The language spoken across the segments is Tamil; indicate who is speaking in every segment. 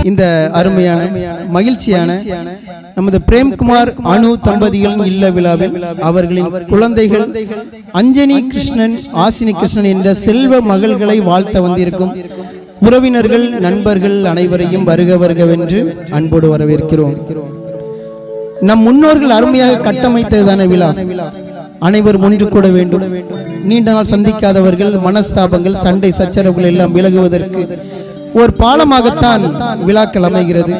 Speaker 1: இந்த அருமையான மகிழ்ச்சியான நமது பிரேம்குமார் அனு தம்பதிகளின் இல்ல விழாவில் அவர்களின் குழந்தைகள் அஞ்சனி கிருஷ்ணன் ஆசினி கிருஷ்ணன் என்ற செல்வ மகள்களை வாழ்த்த வந்திருக்கும் உறவினர்கள் நண்பர்கள் அனைவரையும் வருக வருகவென்று அன்போடு வரவேற்கிறோம். நம் முன்னோர்கள் அருமையாக கட்டமைத்ததான விழா. அனைவரும் ஒன்று கூட வேண்டும். நீண்ட நாள் சந்திக்காதவர்கள் மனஸ்தாபங்கள் சண்டை சச்சரவுகள் எல்லாம் விலகுவதற்கு ஒரு பாலமாகத்தான் விழாக்கள் அமைகிறது.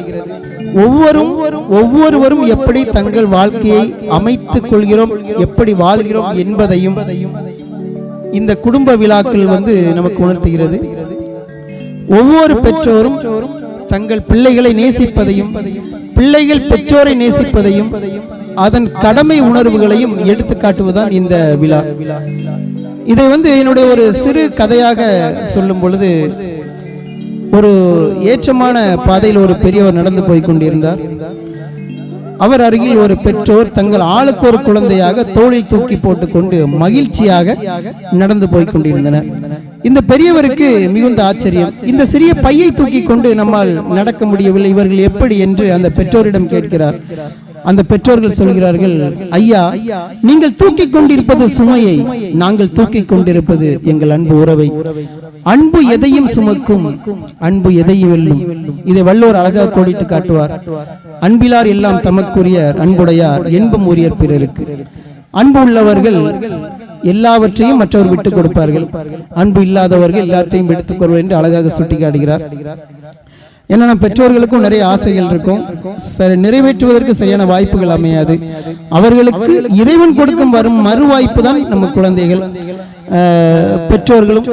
Speaker 1: ஒவ்வொருவரும் எப்படி தங்கள் வாழ்க்கையை அமைத்துக் கொள்கிறோம், எப்படி வாழ்கிறோம் என்பதையும் இந்த குடும்ப விழாக்கள் நமக்கு உணர்த்துகிறது. ஒவ்வொரு பெற்றோரும் தங்கள் பிள்ளைகளை நேசிப்பதையும் பிள்ளைகள் பெற்றோரை நேசிப்பதையும் அதன் கடமை உணர்வுகளையும் எடுத்து காட்டுவதுதான் இந்த விழா. இதை என்னுடைய ஒரு சிறு கதையாக சொல்லும் பொழுது, ஒரு ஏற்றமான பாதையில் ஒரு பெரியவர் நடந்து போய் கொண்டிருந்தார். அவர் அருகில் ஒரு பெற்றோர் தங்கள் ஆளுக்கு ஒரு குழந்தையாக தோளில் தூக்கி போட்டுக் கொண்டு மகிழ்ச்சியாக நடந்து போய் கொண்டிருந்தனர். இந்த பெரியவருக்கு மிகுந்த ஆச்சரியம். இந்த சிறிய பையை தூக்கி கொண்டு நம்மால் நடக்க முடியவில்லை, இவர்கள் எப்படி என்று அந்த பெற்றோரிடம் கேட்கிறார். அந்த பெற்றோர்கள் சொல்கிறார்கள், ஐயா, நீங்கள் தூக்கிக் கொண்டிருப்பது சுமையை, நாங்கள் தூக்கிக் கொண்டிருப்பது எங்கள் அன்பு உறவை. அன்பு எதையும் சுமக்கும், அன்பு எதையும் வெல்லும். இதை வள்ளுவர் அழகாக கோடிட்டு காட்டுவார். அன்பிலார் எல்லாம் தமக்குரியர், அன்புடையார் என்பும் உரியர் பிறருக்கு. அன்பு உள்ளவர்கள் எல்லாவற்றையும் மற்றவர் விட்டுக் கொடுப்பார்கள், அன்பு இல்லாதவர்கள் எல்லாற்றையும் எடுத்துக் கொள்வார் என்று அழகாக சுட்டி காட்டுகிறார். ஏன்னா பெற்றோர்களுக்கும் நிறைய ஆசைகள் இருக்கும், நிறைவேற்றுவதற்கு சரியான வாய்ப்புகள் அமையாது. அவர்களுக்கு இறைவன் கொடுக்கும் வரும் மறு வாய்ப்பு தான் நம்ம குழந்தைகள். பெற்றோர்களும்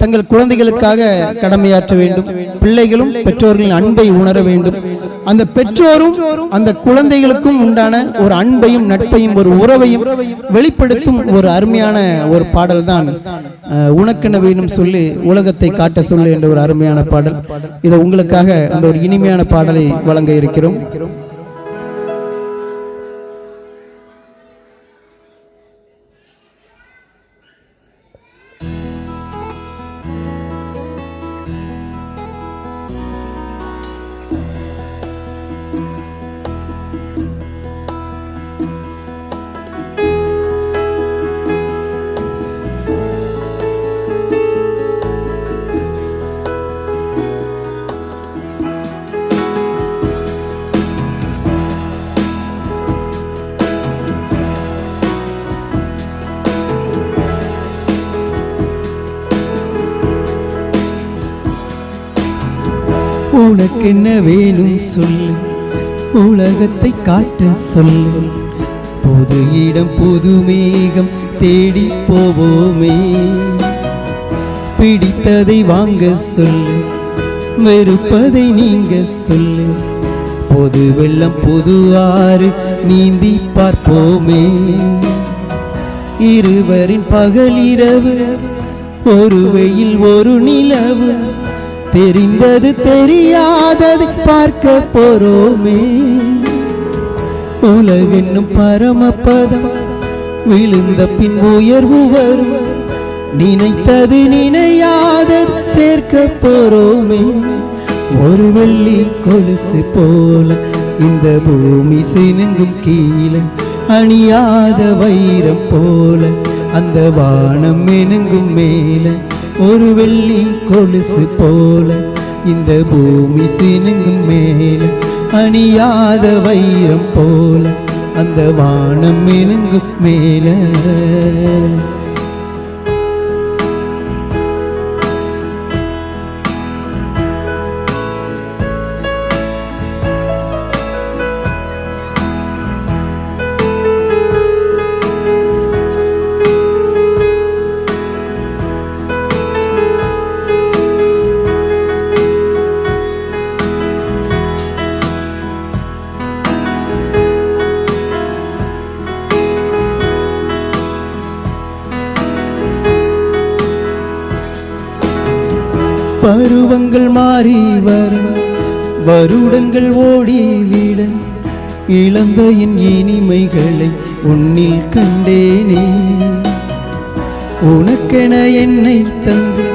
Speaker 1: தங்கள் குழந்தைகளுக்காக கடமையாற்ற வேண்டும், பிள்ளைகளும் பெற்றோர்களின் அன்பை உணர வேண்டும். அந்த பெற்றோரும் அந்த குழந்தைகளுக்கும் உண்டான ஒரு அன்பையும் நட்பையும் ஒரு உறவையும் வெளிப்படுத்தும் ஒரு அருமையான ஒரு பாடல் தான் உனக்கென வேணும் சொல்லி உலகத்தை காட்ட சொல்லு என்ற ஒரு அருமையான பாடல். இதை உங்களுக்காக அந்த ஒரு இனிமையான பாடலை வழங்க இருக்கிறோம். உனக்கென்ன வேணும் சொல்லு, உலகத்தை காட்ட சொல்லு. புது இடம் புது மேகம் தேடி போவோமே. பிடித்ததை வாங்க சொல்லு, வெறுப்பதை நீங்க சொல்லு. பொது வெள்ளம் புது ஆறு நீந்தி பார்ப்போமே. இருவரின் பகலிரவு, ஒரு வெயில் ஒரு நிலவு. தெரிந்தது தெரியாதது பார்க்க போறோமே. உலகென்னும் பரமபதம், விழுந்த பின் உயர்வு வரும். நினைத்தது நினையாதது சேர்க்க போறோமே. ஒரு வெள்ளி கொலுசு போல இந்த பூமி சினுங்கும் கீழே, அணியாத வைரம் போல அந்த வானம் மெனுங்கும் மேலே. ஒரு வெள்ளி கொலுசு போல இந்த பூமி சினுங்கும் மேல, அணியாத வைரம் போல அந்த வானம் மெனுங்கும் மேல. பருவங்கள் மாறி வர, வருடங்கள் ஓடிவிட, இளம்பையின் இனிமைகளை உன்னில் கண்டேனே. உனக்கென என்னை தந்து,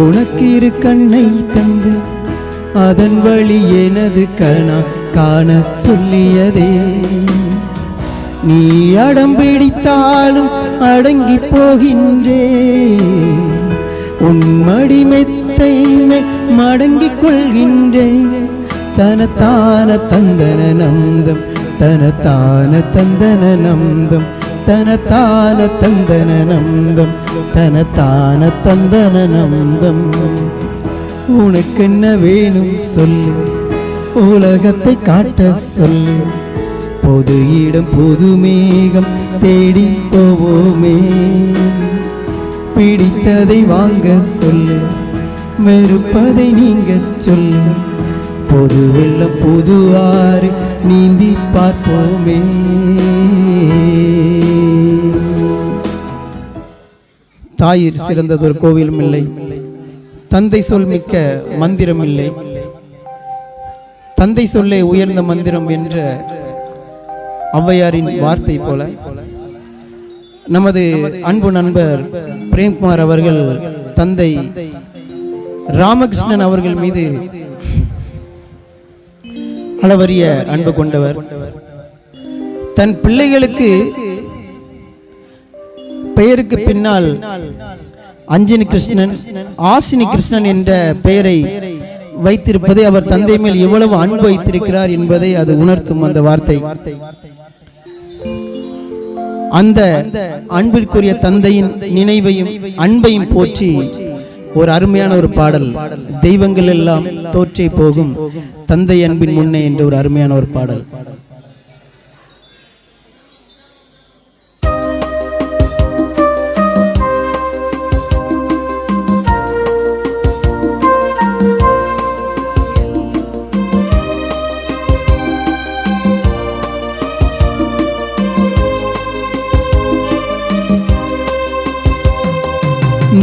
Speaker 1: உனக்கிரு கண்ணை தந்து, அதன் வழி எனது கணா காண சொல்லியதே. நீ அடம் பிடித்தாலும் அடங்கி போகின்றே, உன் மடிமெத்தை மடங்கிக் கொள்கின்றேன். தனத்தான தந்தன நந்தம் தனத்தான தந்தன நந்தம் தனத்தான தந்தன நந்தம் தனத்தான தந்தன நந்தம். உனக்கென்ன வேணும் சொல்லு, உலகத்தை காட்ட சொல்லு. பொது இடம் பொது மேகம் தேடி போவோமே. பிடித்ததை வாங்க சொல்லு, வெறுப்பதை நீங்க சொல்லு. பொது வெள்ளம் பொது ஆறு நீந்தி பார்ப்போமே. தாயிற் சிறந்ததொரு கோவிலும் இல்லை, தந்தை சொல் மிக்க மந்திரம் இல்லை. தந்தை சொல்லே உயர்ந்த மந்திரம் என்ற ஔவையாரின் வார்த்தை போல நமது அன்பு நண்பர் பிரேம்குமார் அவர்கள் தந்தை ராமகிருஷ்ணன் அவர்கள் மீது அளவரிய அன்பு கொண்டவர். தன் பிள்ளைகளுக்கு பெயருக்கு பின்னால் அஞ்சினி கிருஷ்ணன், ஆசினி கிருஷ்ணன் என்ற பெயரை வைத்திருப்பதை அவர் தந்தை மேல் எவ்வளவு அன்பு வைத்திருக்கிறார் என்பதை அது உணர்த்தும் அந்த வார்த்தை. அந்த அன்பிற்குரிய தந்தையின் நினைவையும் அன்பையும் போற்றி ஒரு அருமையான ஒரு பாடல், தெய்வங்கள் எல்லாம் தோற்றே போகும் தந்தை அன்பின் முன்னே என்ற ஒரு அருமையான ஒரு பாடல்.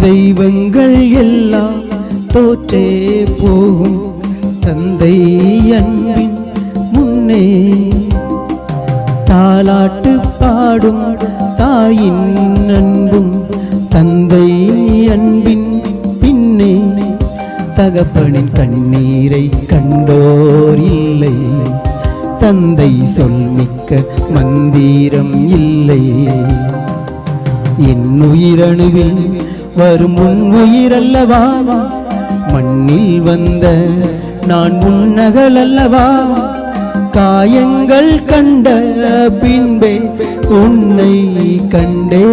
Speaker 1: தெய்வங்கள் எல்லாம் தோற்றே போகும் தந்தை அன்பின் முன்னே. தாலாட்டு பாடும் தாயின் அன்பும் தந்தை அன்பின் பின்னே. தகப்பனின் கண்ணீரை கண்டோர் இல்லை, தந்தை சொல்மிக்க மந்திரம் இல்லை. என் உயிரணுவில் வரும் உன் உயிரல்லவா, மண்ணில் வந்த நான் உன்னகல் அல்லவா. காயங்கள் கண்ட பின்பே உன்னை கண்டே.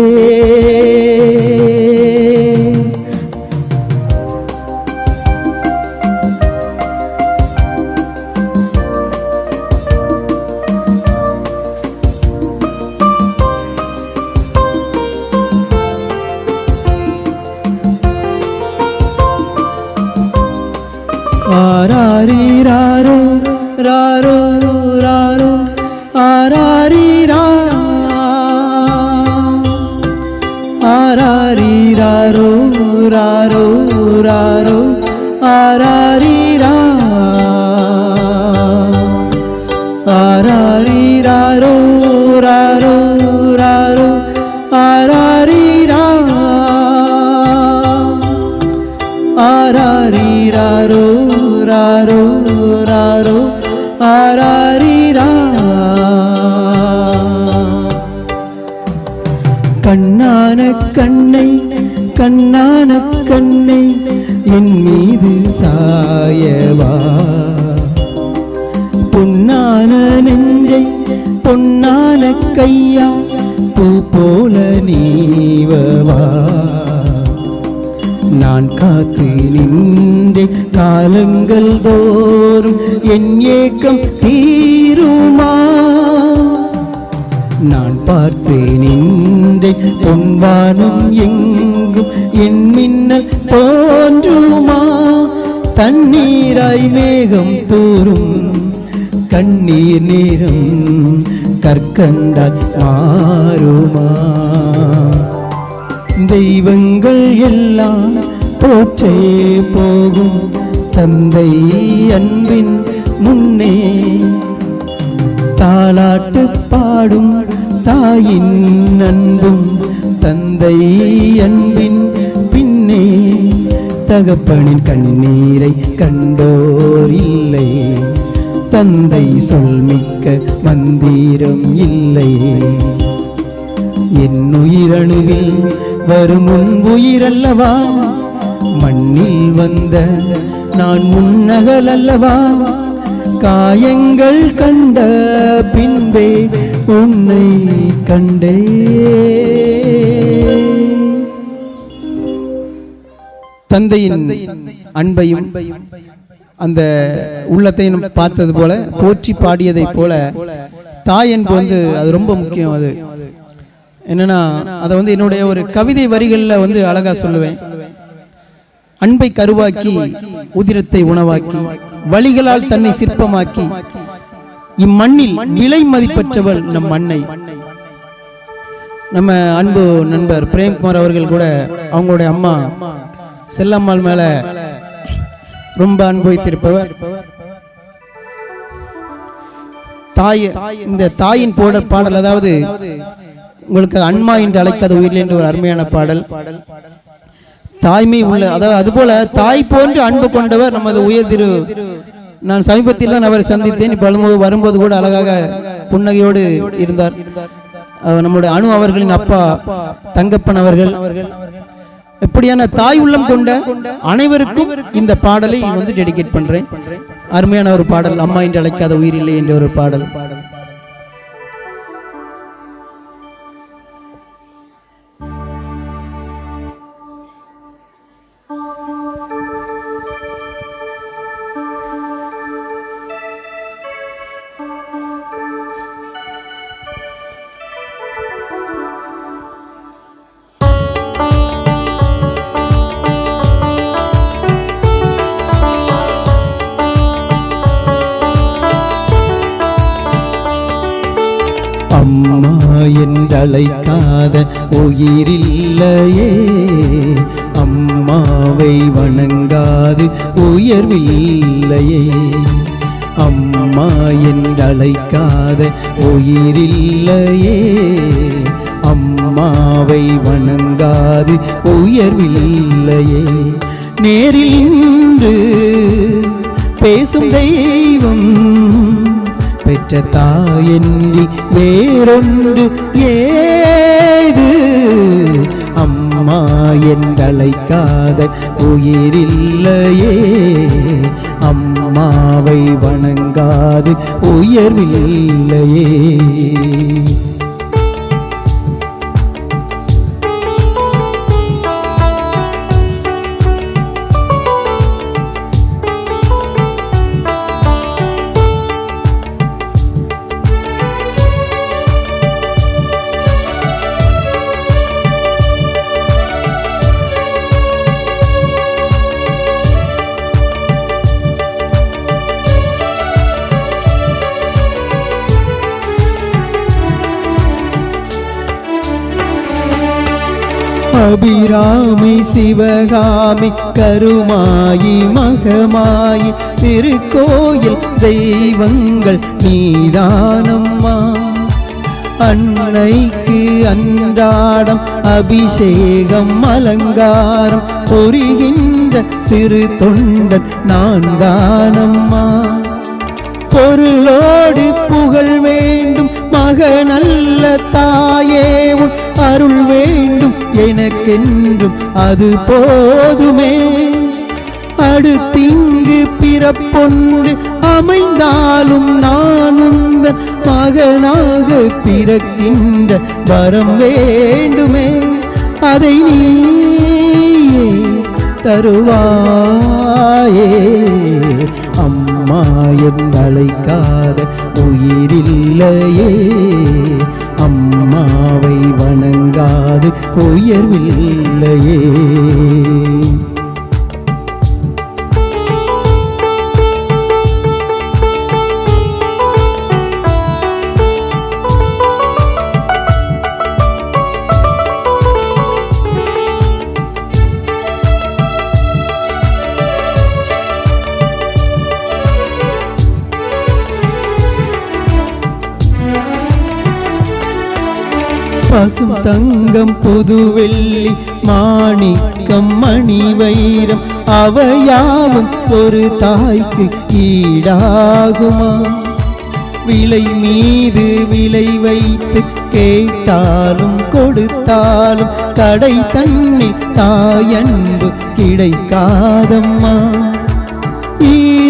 Speaker 1: ஆராரிராரோ ராரோ ராரோ ஆராரிரா ஆராரிராரோ ராரோ ராரோ ஆராரிரா ஆராரிராரோ ராரோ ராரோ ஆராரிரா ஆராரிராரோ ராரோ ராரோ ஆராரிரா. கண்ணான கண்ணை கண்ணான கண்ணை என் மீது சாயவா. பொன்னான நெஞ்சை பொன்னான கையா பூ போல நீவவா. நான் காத்து நின்றே காலங்கள் தோறும் என் ஏக்கம் தீருமா. நான் பார்த்து நின்றே பொன்வானம் எங்கும் என் மின்னல் தோன்றுமா. தண்ணீராய் மேகம் தூரும் கண்ணீர் நேரம் கற்கண்டால் மாறுமா. தெய்வங்கள் எல்லாம் தோற்றே போகும் தந்தை அன்பின் முன்னே. தாலாட்டு பாடும் தாயின் அன்பும் தந்தை அன்பின் பின்னே. தகப்பனின் கண்ணீரை கண்டோர் இல்லை, தந்தை சொல்மிக்க மந்திரம் இல்லை. என் உயிரணுவில் வரும் உன் உயிரல்லவா, மண்ணில் வந்த நான் முன்னகல் அல்லவா, காயங்கள் கண்ட பின்பே உன்னை கண்டே. தந்தையின் அன்பையும் அந்த உள்ளத்தையும் பார்த்தது போல போற்றி பாடியதை போல தாய் என்பது வந்து அது ரொம்ப முக்கியம். அது என்னன்னா அதை வந்து என்னுடைய ஒரு கவிதை வரிகளில் வந்து அழகா சொல்லுவேன். அன்பை கருவாக்கி உதிரத்தை உணவாக்கி வழிகளால் தன்னை சிற்பமாக்கி இம்மண்ணில் விலை மதிப்பற்றவள் நம் அன்னை. நம்ம அன்பு நண்பர் பிரேம்குமார் அவர்கள் கூட அவங்களுடைய அம்மா செல்லம்மாள் மேல ரொம்ப அன்பு வைத்திருப்பவர். தாய், இந்த தாயின் பாடல், அதாவது உங்களுக்கு அன்மா என்று அழைக்காத உயிரில் என்று ஒரு அருமையான பாடல். தாய்மை உள்ள, அதாவது அதுபோல தாய் போன்று அன்பு கொண்டவர் நமது உயர் திரு. நான் சமீபத்தில் தான் அவரை சந்தித்தேன். இப்ப வரும்போது கூட அழகாக புன்னகையோடு இருந்தார். நம்முடைய அனு அவர்களின் அப்பா தங்கப்பன் அவர்கள். எப்படியான தாய் உள்ளம் கொண்ட அனைவருக்கும் இந்த பாடலை வந்து டெடிகேட் பண்றேன். அருமையான ஒரு பாடல், அம்மா என்று அழைக்காத உயிர் இல்லை என்ற ஒரு பாடல். என்றழைக்காத உயிரில்லையே, அம்மாவை வணங்காது உயர்வில்லையே. அம்மா என்றழைக்காத உயிரில்லையே, அம்மாவை வணங்காது உயர்வில்லையே. நேரில் நின்று பேசும் தெய்வம் பெற்ற தாயன்றி வேறொன்று ஏது. அம்மா என்றழைக்காத உயிரில்லையே, அம்மாவை வணங்காது உயர்வில்லையே. அபிராமி சிவகாமி கருமாயி மகமாயி திருக்கோயில் தெய்வங்கள் நீதானம்மா. அன்னைக்கு அன்றாடம் அபிஷேகம் அலங்காரம் புரிகின்ற சிறு தொண்டன் நான் தானம்மா. பொருளோடு புகழ் வேண்டும் மகனல்ல தாயே, உன் அருள் வேண்டும் எனக்கென்றும் அது போதுமே. அடுத்திங்கு பிறப்பொன்று அமைந்தாலும் நான் உந்தன் மகனாக பிறக்கின்ற வரம் வேண்டுமே. அதை நீயே தருவாயே. அம்மா என்றழைக்காத உயிரில்லையே, அம்மாவை வணங்காது உயர்வில்லையே. பசும் தங்கம் புது வெள்ளி மாணிக்கம் மணி வைரம் அவையாவும் ஒரு தாய்க்கு ஈடாகுமா? விலை மீது விலை வைத்து கேட்டாலும் கொடுத்தாலும் கடை தன்னில் தாயன்பு கிடைக்காதம்மா.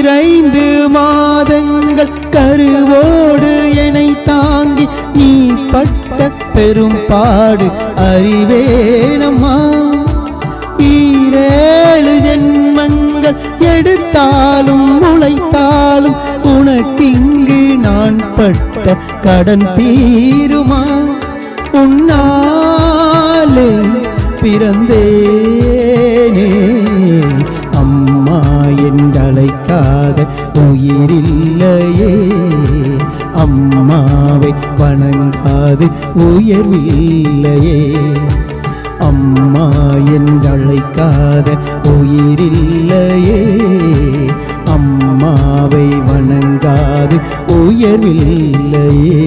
Speaker 1: 2 மாதங்கள் கருவோடு என்னை தாங்கி நீ பட்ட பெரும் பாடு அறிவேனம்மா. 7 ஜென்மங்கள் எடுத்தாலும் உழைத்தாலும் உனக்கிங்கு நான் பட்ட கடன் தீருமா? உன்னாலே பிறந்தேனே அம்மா என்றழைக்காத உயிரில்லையே. அம்மாவை வணங்காது உயர்வில்லையே. அம்மா என்றழைக்காத உயிரில்லையே. அம்மாவை வணங்காது உயர்வில்லையே.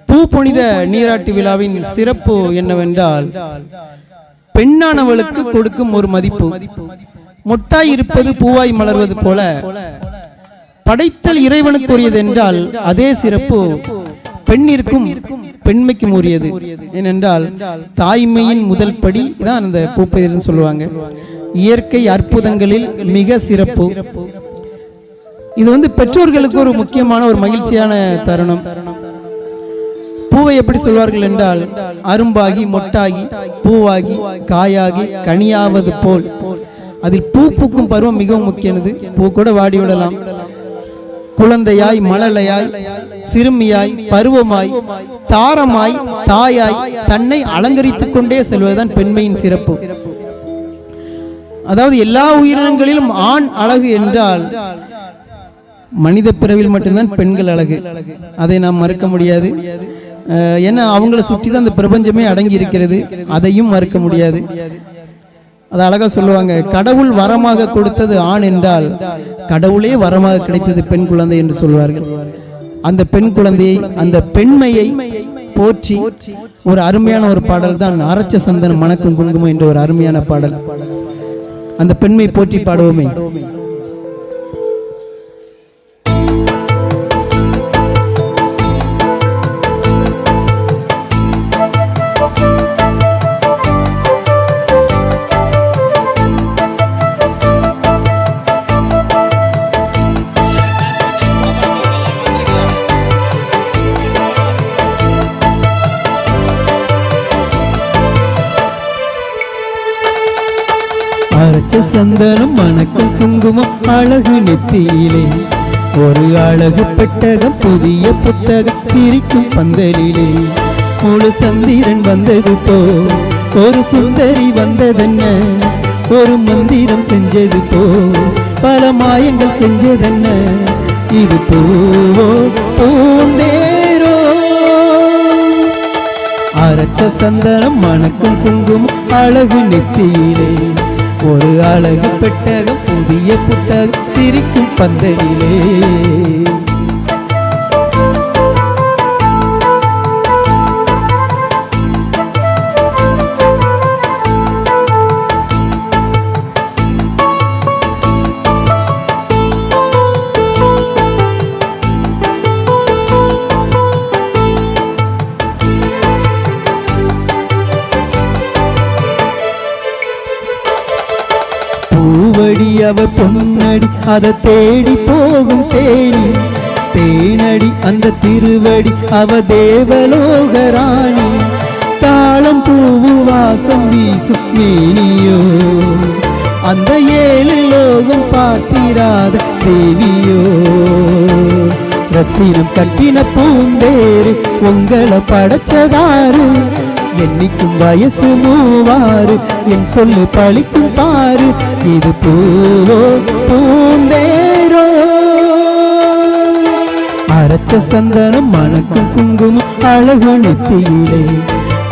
Speaker 1: பூப்புனித நீராட்டு விழாவின் சிறப்பு என்னவென்றால், பெண்ணானவளுக்கு கொடுக்கும் ஒரு மதிப்பு. மொட்டாய் இருப்பது பூவாய் மலர்வது போல படைத்தல் இறைவனுக்குரியது என்றால் அதே சிறப்பு பெண்ணிற்கும் பெண்மைக்கும் உரியது. ஏனென்றால் தாய்மையின் முதல் படி தான் அந்த பூப்பெயர்னு சொல்லுவாங்க. இயற்கை அற்புதங்களில் மிக சிறப்பு. இது பெற்றோர்களுக்கு ஒரு முக்கியமான ஒரு மகிழ்ச்சியான தருணம். பூவை எப்படி சொல்வார்கள் என்றால், அரும்பாகி மொட்டாகி பூவாகி காயாகி கனியாவது போல். அதில் பூ பூக்கும் பருவம் மிகவும் முக்கியமானது. பூ கூட வாடி விடலாம். குழந்தையாய் மழலையாய் சிறுமியாய் பருவமாய் தாரமாய் தாயாய் தன்னை அலங்கரித்துக் கொண்டே செல்வதுதான் பெண்மையின் சிறப்பு. அதாவது எல்லா உயிரினங்களிலும் ஆண் அழகு என்றால் மனித பிறவில் மட்டும்தான் பெண்கள் அழகு. அதை நாம் மறுக்க முடியாது. ஏன்னா அவங்கள சுற்றி தான் அந்த பிரபஞ்சமே அடங்கி இருக்கிறது. அதையும் மறுக்க முடியாது. அது அழகா சொல்லுவாங்க, கடவுள் வரமாக கொடுத்தது ஆண் என்றால் கடவுளே வரமாக கிடைத்தது பெண் குழந்தை என்று சொல்வார்கள். அந்த பெண் குழந்தையை, அந்த பெண்மையை போற்றி ஒரு அருமையான ஒரு பாடல் தான் அரைச்ச சந்தனம் மணக்கும் குங்குமம் என்ற ஒரு அருமையான பாடல். அந்த பெண்மை போற்றி பாடுவோமே. அரைச்ச சந்தனம் மணக்கும் குங்குமம் அழகு நெத்தியிலே ஒரு அழகு பெட்டகம் புதிய புத்தகம் சிரிக்கும் பந்தலிலே முழு சந்திரன் வந்தது போ ஒரு சுந்தரி வந்ததென்ன ஒரு மந்திரம் செஞ்சது போ பல மாயங்கள் செஞ்சதென்ன இது பூவோ பூந்தேரோ. அரைச்ச சந்தனம் மணக்கும் குங்குமம் அழகு நெத்தியிலே ஒரு அழகு பெட்டகம் புதிய புத்தகம் சிரிக்கும் பந்தலிலே. பூவடி அவ பொன்னடி அதை தேடி போகும் தேனி தேனடி அந்த திருவடி அவ தேவலோகராணி தாளம் பூவு வாசம் வீசும் மேனியோ அந்த 7 லோகம் பார்த்திராத தேவியோ. ரத்தினம் கட்டின பூந்தேரு உங்களை படைச்சதாரு என்னைக்கும் வயசு 3 என் சொல்லு பழிக்கும் பாரு இது பூவோ பூந்தேரோ. அரைச்ச சந்தனம் மணக்கும் குங்குமம் அழகு நெத்தியிலே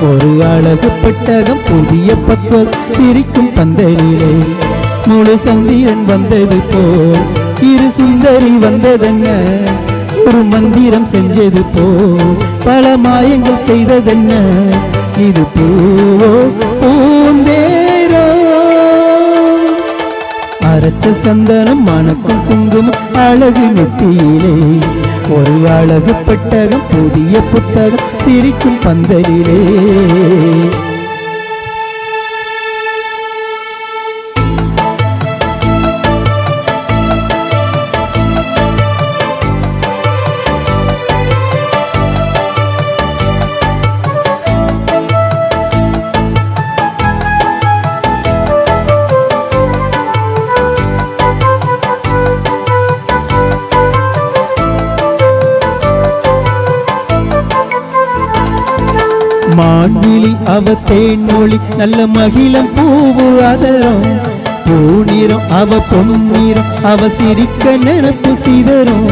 Speaker 1: ஒரு அழகு பெட்டகம் புதிய பத்துவம் சிரிக்கும் பந்தலிலே முழு சந்திரன் வந்தது போல் இரு சுந்தரி வந்ததென்ன ஒரு மந்திரம் செஞ்சது போ பல மாயங்கள் செய்ததென்ன இது பூவோ பூந்தேரோ அரைச்ச சந்தனம் மணக்கும் குங்குமம் அழகு நெத்தியிலே ஒரு அழகு பெட்டகம் புதிய புத்தகம் சிரிக்கும் பந்தலிலே மான்விழி அவ தேன்மொழி நல்ல மகிழம் பூவு அதரம் பூநிறம் அவ பொன்னிறம் அவ சிரிக்க நினப்பு சிதறும்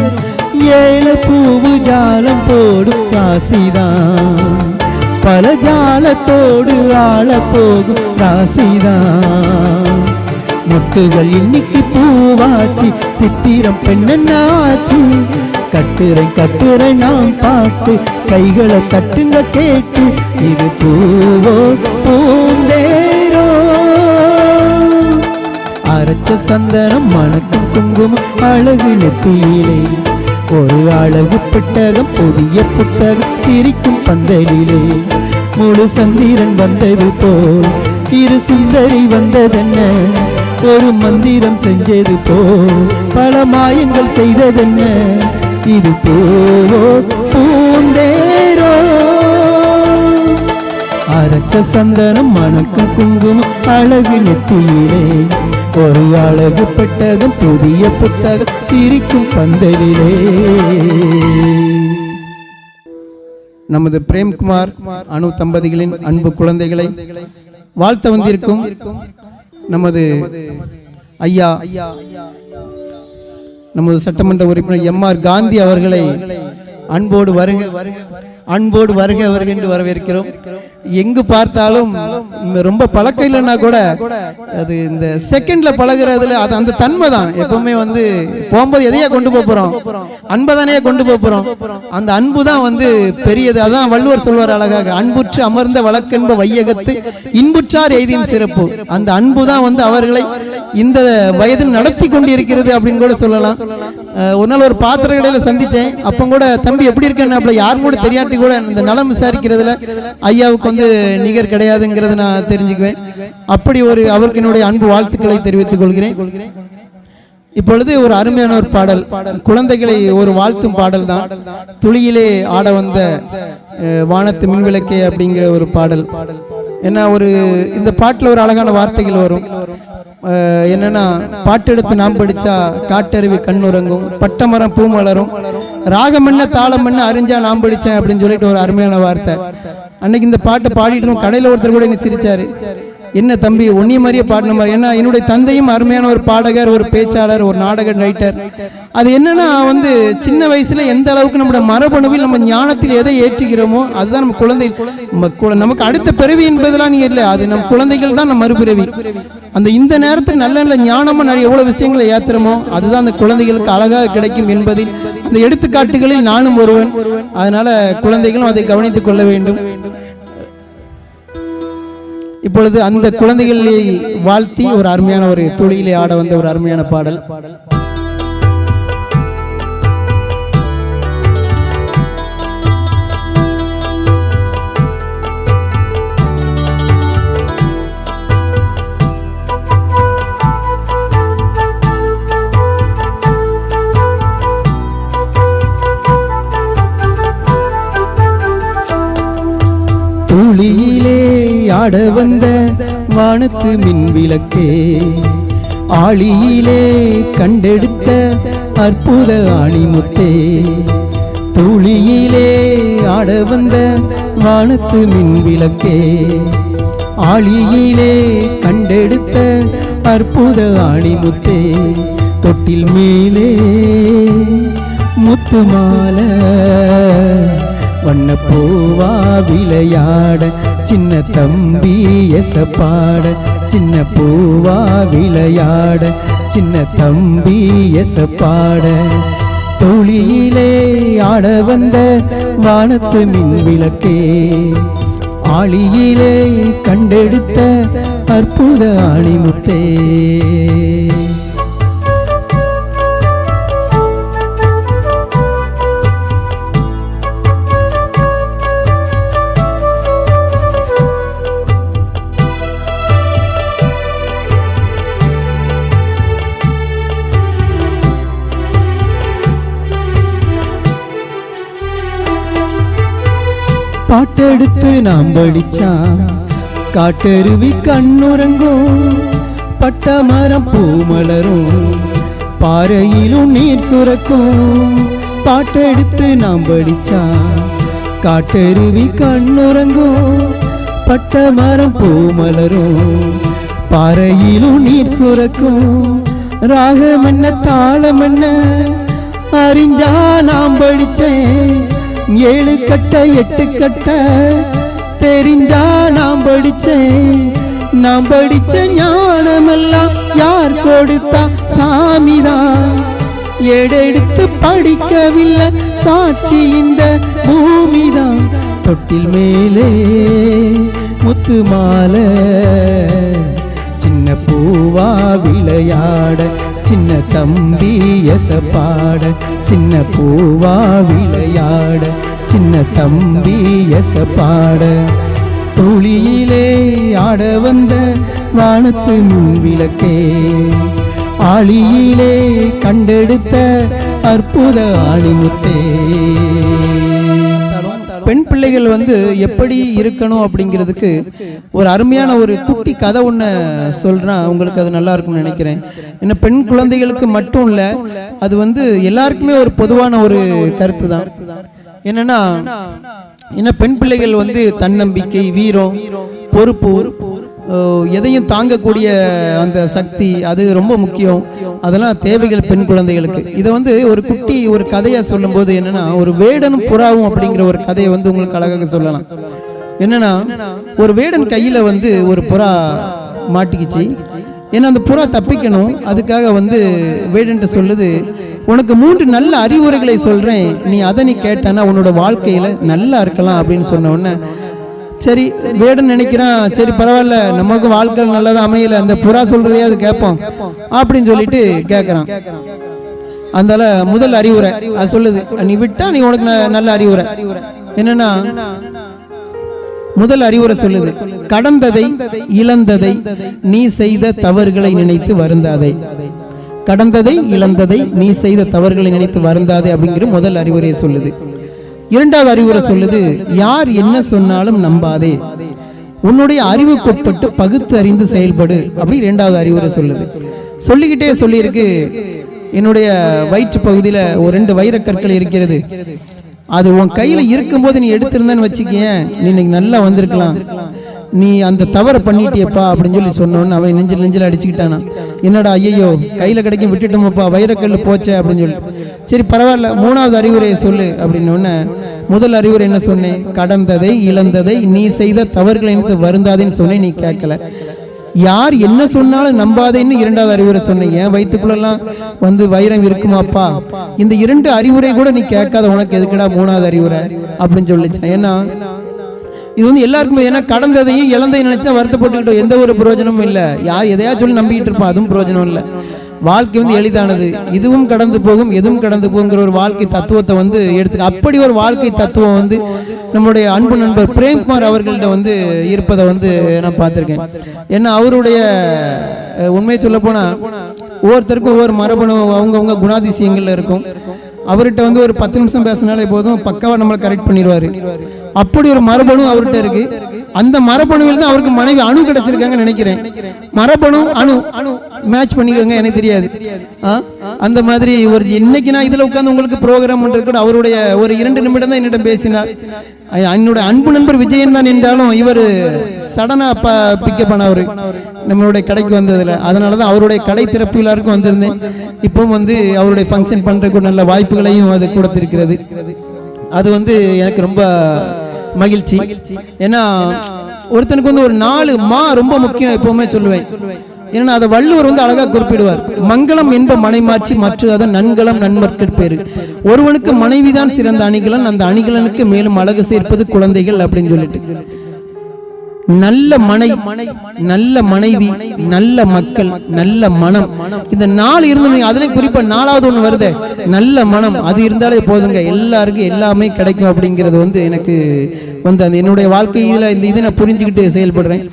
Speaker 1: ஏழ பூவு ஜாலம் போடும் ராசிதான் பல ஜாலத்தோடு ஆள போகும் ராசிதான் முட்டுகள் இன்னைக்கு பூவாச்சி சித்திரம் பெண்ணாச்சி கட்டுரை நாம் பாட்டு கைகளை தட்டுங்க கேட்டு இது பூவோ பூந்தேரோ அரைச்ச சந்தனம் மணக்கும் குங்குமம் அழகு நெத்தியிலே ஒரு அழகு பெட்டகம் புதிய புத்தகம் சிரிக்கும் பந்தலிலே முழு சந்திரன் வந்தது போல் இரு சுந்தரி வந்ததென்ன ஒரு மந்திரம் செஞ்சது போல் பல மாயங்கள் செய்ததென்ன இது பூவோ பூந்தேரோ அரைச்ச சந்தனம் மணக்கும் குங்குமம் அழகு நெத்தியிலே ஒரு அழகு பெட்டகம் புதிய புத்தகம் சிரிக்கும் பந்தலிலே நமது பிரேம்குமார் அனு தம்பதிகளின் அன்பு குழந்தைகளை வாழ்த்த வந்திருக்கும் நமது ஐயா நமது சட்டமன்ற உறுப்பினர் எம்.ஆர். காந்தி அவர்களை அன்போடு வருக என்று வரவேற்கிறோம். எங்கு பார்த்தாலும் ரொம்ப பழக்கம் இல்லைன்னா கூட அது இந்த செகண்ட்ல பழகிறதுல அது அந்த தன்மை தான். எப்பவுமே வந்து போகும்போது எதையா கொண்டு போறோம், அன்பதானே கொண்டு போறோம். அந்த அன்பு தான் வந்து பெரியது. அதான் வள்ளுவர் சொல்வார் அழகாக, அன்புற்று அமர்ந்த வழக்கென்ப வையகத்து இன்புற்றார் எய்தியும் சிறப்பு. அந்த அன்பு தான் வந்து அவர்களை இந்த வயதில் நடத்தி கொண்டிருக்கிறது அப்படின்னு கூட சொல்லலாம். ஒரு நாள் ஒரு பாத்திர கடையில சந்திச்சேன். அப்ப கூட தம்பி எப்படி இருக்கேன்னு யாரும் கூட தெரியாட்டி கூட இந்த நலம் விசாரிக்கிறதுல ஐயாவுக்கு வந்து நிகர் கிடையாதுங்கிறத நான் தெரிஞ்சுக்குவேன். அப்படி ஒரு அவருக்கு என்னுடைய அன்பு வாழ்த்துக்களை தெரிவித்துக் கொள்கிறேன். இப்பொழுது ஒரு அருமையான ஒரு பாடல், குழந்தைகளை ஒரு வாழ்த்தும் பாடல் தான். துளியிலே ஆட வந்த வானத்து மின்விளக்கே அப்படிங்கிற ஒரு பாடல். ஏன்னா ஒரு இந்த பாட்டுல ஒரு அழகான வார்த்தைகள் வரும். என்னன்னா, பாட்டெடுத்து நாம் படிச்சா காட்டருவி கண்ணுறங்கும், பட்டமரம் பூ மலரும், ராகம் என்ன தாளம் என்ன அறிஞ்சா நாம் படிச்சேன் அப்படின்னு சொல்லிட்டு ஒரு அருமையான வார்த்தை. அன்னைக்கு இந்த பாட்டை பாடிட்டு கடையில் ஒருத்தர் கூட என்ன சிரிச்சாரு, என்ன தம்பி ஒன்னிய மாதிரியே பாடின மாதிரி. ஏன்னா என்னுடைய தந்தையும் அருமையான ஒரு பாடகர், ஒரு பேச்சாளர், ஒரு நாடக ரைட்டர். அது என்னன்னா வந்து சின்ன வயசுல எந்த அளவுக்கு நம்முடைய மரபணுவில் நம்ம ஞானத்தில் எதை ஏற்றுகிறோமோ அதுதான் நம்ம குழந்தை. நமக்கு அடுத்த பிறவி என்பதெல்லாம் நீ இல்லை, அது நம் குழந்தைகள் தான் நம்ம மறுபிறவி. அந்த இந்த நேரத்தில் நல்ல நல்ல ஞானமா நிறைய எவ்வளவு விஷயங்களை ஏத்துறோமோ அதுதான் அந்த குழந்தைகளுக்கு அழகாக கிடைக்கும் என்பதில் அந்த எடுத்துக்காட்டுகளில் நானும் ஒருவன். அதனால குழந்தைகளும் அதை கவனித்துக் கொள்ள வேண்டும். இப்பொழுது அந்த குழந்தைகளை வாழ்த்தி ஒரு அருமையான ஒரு துளியிலே ஆட வந்த ஒரு அருமையான பாடல். துளியிலே ஆட வந்த வானத்து மின் விளக்கே, ஆளியிலே கண்டெடுத்த அற்புத ஆணிமுத்தே. துளியிலே ஆட வந்த வானத்து மின் விளக்கே, ஆளியிலே கண்டெடுத்த அற்புத ஆணிமுத்தே. தொட்டில் மேலே முத்து மாலை வண்ண பூவா விளையாட, சின்ன தம்பி எசப்பாட, சின்ன பூவா விளையாட, சின்ன தம்பி எசப்பாட. தோழியிலே ஆட வந்த வானத்து மின் விளக்கே, ஆளியிலே கண்டெடுத்த அற்புத ஆணிமுத்தே. பாட்டெடுத்து நாம் படிச்சா காட்டருவி கண்ணுறங்கும், பட்ட மரம் பூ மலரும், பாறையிலும் நீர் சுரக்கும். பாட்டெடுத்து நாம் படிச்சா காட்டருவி கண்ணுறங்கும், பட்ட மரம் பூ மலரும், பாறையிலும் நீர் சுரக்கும். ராகம் என்ன தாளம் என்ன அறிஞ்சா நாம் படிச்சேன், 7 கட்ட 8 கட்ட தெரிஞ்சா நாம் படிச்சேன். நாம் படிச்ச ஞானமெல்லாம் யார் கொடுத்தா? சாமிதான். ஏடெடுத்து படிக்கவில்லை சாட்சி இந்த பூமிதான். தொட்டில் மேலே முத்து மாலை, சின்ன பூவா விளையாட, சின்ன தம்பி எசப்பாட, சின்ன பூவா விளையாட, சின்ன தம்பி எசப்பாட. தோழியிலே ஆட வந்த வானத்து மின் விளக்கே, ஆளியிலே கண்டெடுத்த அற்புத ஆணிமுத்தே. பெண் பிள்ளைகள் வந்து எப்படி இருக்கணும் அப்படிங்கிறதுக்கு ஒரு அருமையான ஒரு குட்டி கதை ஒன்று சொல்கிறேன், உங்களுக்கு அது நல்லா இருக்கும்னு நினைக்கிறேன். ஏன்னா பெண் குழந்தைகளுக்கு மட்டும் இல்லை, அது வந்து எல்லாருக்குமே ஒரு பொதுவான ஒரு கருத்து தான். என்னன்னா பெண் பிள்ளைகள் வந்து தன்னம்பிக்கை, வீரம், பொறுப்பு, எதையும் தாங்கக்கூடிய அந்த சக்தி, அது ரொம்ப முக்கியம். அதெல்லாம் தேவைகள் பெண் குழந்தைகளுக்கு. இதை வந்து ஒரு குட்டி ஒரு கதையா சொல்லும் போது என்னன்னா, ஒரு வேடனும் புறாவும் அப்படிங்கிற ஒரு கதையை வந்து உங்களுக்கு அழகாக சொல்லலாம். என்னன்னா, ஒரு வேடன் கையில வந்து ஒரு புறா மாட்டிக்கிச்சு. ஏன்னா அந்த புறா தப்பிக்கணும், அதுக்காக வந்து வேடன்ட்ட சொல்லுது, உனக்கு 3 நல்ல அறிவுரைகளை சொல்றேன், நீ அதை நீ கேட்டானா உன்னோட வாழ்க்கையில நல்லா இருக்கலாம் அப்படின்னு சொன்ன உடனே சரி வேடன் நினைக்கிறான், சரி பரவாயில்ல நமக்கு வாழ்க்கை நல்லதா அமையல, அந்த புறா சொல்றதையே அது கேட்போம் அப்படின்னு சொல்லிட்டு கேட்கறான். அதனால முதல் அறிவுரை அது சொல்லுது, நீ விட்டா நீ உனக்கு நல்ல அறிவுரை என்னன்னா, முதல் அறிவுரை சொல்லுது, கடந்ததை இழந்ததை நீ செய்த தவறுகளை நினைத்து வருந்தாதே. கடந்ததை இழந்ததை நீ செய்த தவறுகளை நினைத்து வருந்தாதே அப்படிங்கிற முதல் அறிவுரையை சொல்லுது. இரண்டாவது அறிவுரை சொல்லுது, யார் என்ன சொன்னாலும் நம்பாதே, உன்னுடைய அறிவுக்குட்பட்டு பகுத்து அறிந்து செயல்படு அப்படி இரண்டாவது அறிவுரை சொல்லுது. சொல்லிக்கிட்டே சொல்லியிருக்கு, என்னுடைய வயிற்று பகுதியில ஒரு 2 வைரக்கற்கள் இருக்கிறது, அது உன் கையில இருக்கும்போது நீ எடுத்திருந்தன்னு வச்சுக்கேன், நீ இன்னைக்கு நல்லா வந்திருக்கலாம், நீ அந்த தவறை பண்ணிட்டியப்பா அப்படின்னு சொல்லி சொன்னோன்னு அவன் நெஞ்சில் அடிச்சுக்கிட்டானா. என்னடா ஐயோ கையில கிடைக்கும் விட்டுட்டோமப்பா, வைரக்கல் போச்சே அப்படின்னு சொல்லி. சரி பரவாயில்ல, 3வது அறிவுரையை சொல்லு அப்படின்னு. முதல் அறிவுரை என்ன சொன்னேன், கடந்ததை இழந்ததை நீ செய்த தவறுகளை நினைத்து வருந்தாதேன்னு சொன்னேன், நீ கேட்கல. யார் என்ன சொன்னாலும் நம்பாதேன்னு 2வது அறிவுரை சொன்னேன். என் வயிற்றுக்குள்ளெல்லாம் வந்து வைரம் இருக்குமாப்பா, இந்த 2 அறிவுரை கூட நீ கேட்காத, உனக்கு எதுக்குடா 3வது அறிவுரை அப்படின்னு சொல்லிச்சேன். ஏன்னா இது வந்து எல்லாருக்குமே, ஏன்னா கடந்ததையும் இழந்தையும் நினைச்சா வருத்தப்பட்டுக்கிட்டோம், எந்த ஒரு பிரயோஜனமும் இல்லை. யார் எதையா சொல்லி நம்பிக்கிட்டு இருப்பான், அதுவும் பிரயோஜனம் இல்லை. வாழ்க்கை வந்து எளிதானது, இதுவும் கடந்து போகும் எதுவும் கடந்து போகுங்கிற ஒரு வாழ்க்கை தத்துவத்தை வந்து எடுத்து, அப்படி ஒரு வாழ்க்கை தத்துவம் வந்து நம்முடைய அன்பு நண்பர் பிரேம்குமார் அவர்கள்ட்ட வந்து இருப்பதை வந்து நான் பார்த்துருக்கேன். ஏன்னா அவருடைய உண்மையை சொல்ல போனா ஒவ்வொருத்தருக்கும் ஒவ்வொரு மரபணு அவங்கவுங்க குணாதிசயங்கள்ல இருக்கும். அவர்கிட்ட வந்து ஒரு 10 நிமிஷம் பேசினாலே போதும், பக்காவா நம்மளை கரெக்ட் பண்ணிடுவாரு. அப்படி ஒரு மரபணு அவர்கிட்ட இருக்கு. அந்த மரபணுவில் தான் அவருக்கு மனைவி அணு கிடைச்சிருக்காங்கன்னு நினைக்கிறேன். மரபணு அணு மேட்ச் பண்ணிக்கோங்க, எனக்கு தெரியாது. அந்த மாதிரி ஒரு இன்னைக்கு நான் இதுல உட்கார்ந்து உங்களுக்கு ப்ரோக்ராம் பண்றது கூட அவருடைய ஒரு 2 நிமிடம் தான் என்னிடம் பேசினார். என்னுடைய அன்பு நண்பர் விஜயன் தான் என்றாலும் இவர் சடனா பிக்கப் பண்ணவர் நம்மளுடைய கடைக்கு வந்ததுல. அதனாலதான் அவருடைய கடை திறப்பு விழாவுக்கும் வந்திருந்தேன். இப்பவும் வந்து அவருடைய ஃபங்க்ஷன் பண்றதுக்கு நல்ல வாய்ப்புகளையும் அது கொடுத்திருக்கிறது. அது வந்து எனக்கு ரொம்ப மகிழ்ச்சி. ஏன்னா ஒருத்தனுக்கு வந்து ஒரு 4 மா ரொம்ப முக்கியம். எப்பவுமே சொல்லுவேன், ஏன்னா அதை வள்ளுவர் வந்து அழகா குறிப்பிடுவார். மங்களம் என்ப மனைமாட்சி மற்ற அதன் நன்கலம் நன்மற்கட் பேரு. ஒருவனுக்கு மனைவிதான் சிறந்த அணிகலன், அந்த அணிகலனுக்கு மேலும் அழகு சேர்ப்பது குழந்தைகள் அப்படின்னு சொல்லிட்டு நல்ல நல்ல மனைவி, நல்ல மக்கள், நல்ல மனம், இந்த 4 இருந்து அதுல குறிப்பா 4வது ஒண்ணு வருது, நல்ல மனம். அது இருந்தாலே போதுங்க, எல்லாருக்கும் எல்லாமே கிடைக்கும் அப்படிங்கிறது வந்து எனக்கு வந்து அந்த என்னுடைய வாழ்க்கையில இந்த இதை நான் புரிஞ்சுக்கிட்டு செயல்படுறேன்.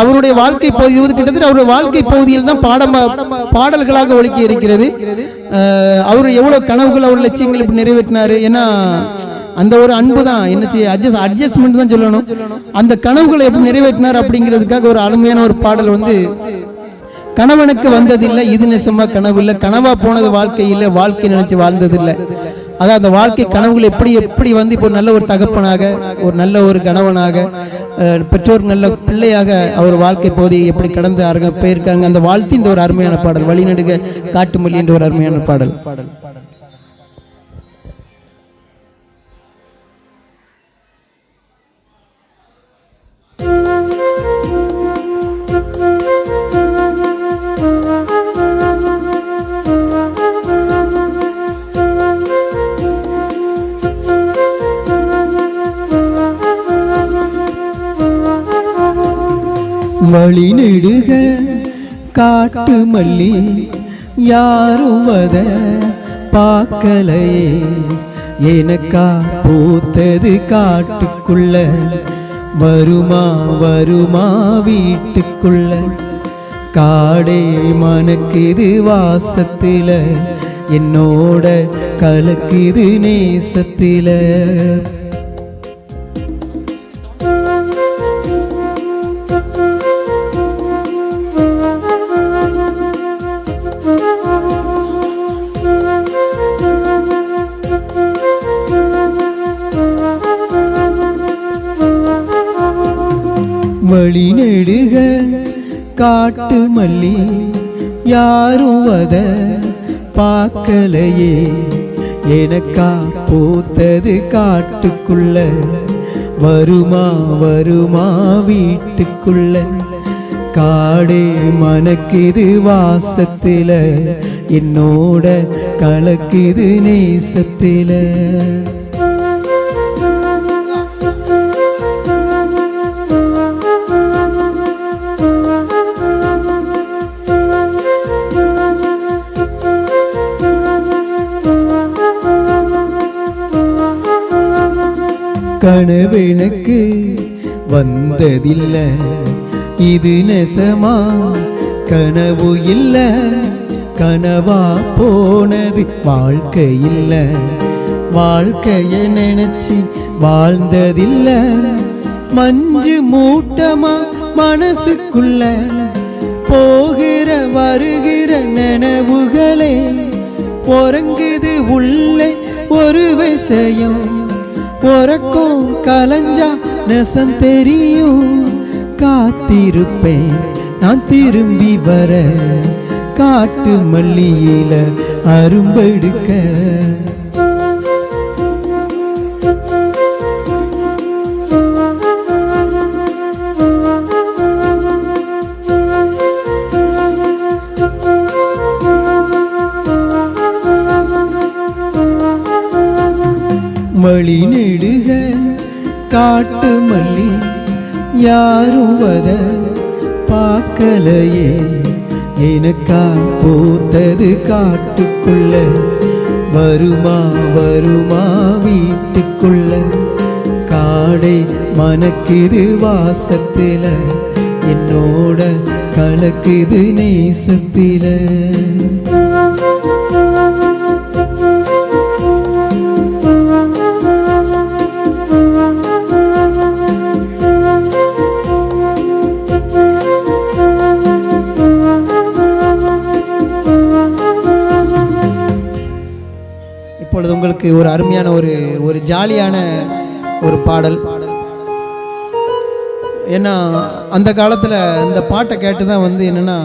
Speaker 1: அவருடைய வாழ்க்கை பகுதி கிட்டத்தட்ட அவருடைய வாழ்க்கை பகுதியில் தான் பாடல்களாக ஒலிக்க இருக்கிறது. அவர் எவ்வளவு கனவுகள் அவர் லட்சியங்கள் இப்படி நிறைவேற்றினாரு. ஏன்னா அந்த ஒரு அன்பு தான் என்ன செய்ய அட்ஜஸ்ட்மெண்ட் தான் சொல்லணும். அந்த கனவுகளை எப்படி நிறைவேற்றினார் அப்படிங்கிறதுக்காக ஒரு அருமையான ஒரு பாடல் வந்து, கணவனுக்கு வந்ததில்லை இது நெசமா கனவு இல்லை, கனவா போனது வாழ்க்கை இல்லை, வாழ்க்கை நினைச்சு வாழ்ந்ததில்லை. அதாவது அந்த வாழ்க்கை கனவுகள் எப்படி வந்து இப்போ நல்ல ஒரு தகப்பனாக, ஒரு நல்ல ஒரு கணவனாக, பெற்றோர் நல்ல பிள்ளையாக அவர் வாழ்க்கை பகுதியை எப்படி கடந்து போயிருக்காங்க. அந்த வாழ்த்து இந்த ஒரு அருமையான பாடல், வழிநடுக காட்டுமல்லி என்ற ஒரு அருமையான பாடல். வழி நெடுக காட்டு மல்லி யாரும் வத பார்க்கலையே, எனக்கா பூத்தது காட்டுக்குள்ள, வருமா வருமா வீட்டுக்குள்ள, காடே மணக்குது வாசத்தில, என்னோட கலக்குது நேசத்தில. வழி நெடுக காட்டு மல்லி யாரும் வத பார்க்கலையே, எனக்கா பூத்தது காட்டுக்குள்ள, வருமா வருமா வீட்டுக்குள்ள, காடே மணக்குது வாசத்தில, என்னோட கலக்குது நேசத்தில. கனவெனக்கு வந்ததில்லை இது நெசமா கனவு இல்ல, கனவா போனது வாழ்க்கை இல்ல, வாழ்க்கைய நினைச்சு வாழ்ந்ததில்ல, மஞ்சு மூட்டமா மனசுக்குள்ள போகிற வருகிற நினைவுகளே, உறங்குது உள்ளே ஒரு விஷயம், உறக்கும் கலஞ்சா நெசம் தெரியும், காத்திருப்பேன் நான் திரும்பி வர, காட்டு மல்லியில அரும்பெடுக்க. வழி நெடுக காட்டு மல்லி யாரும் வத பார்க்கலையே, எனக்கா பூத்தது காட்டுக்குள்ள, வருமா வருமா வீட்டுக்குள்ள, காடை மணக்குது வாசத்தில, என்னோட கலக்குது நேசத்தில. இப்பொழுது உங்களுக்கு ஒரு அருமையான ஒரு ஜாலியான ஒரு பாடல். ஏன்னா அந்த காலத்தில் இந்த பாட்டை கேட்டு தான் வந்து என்னென்னா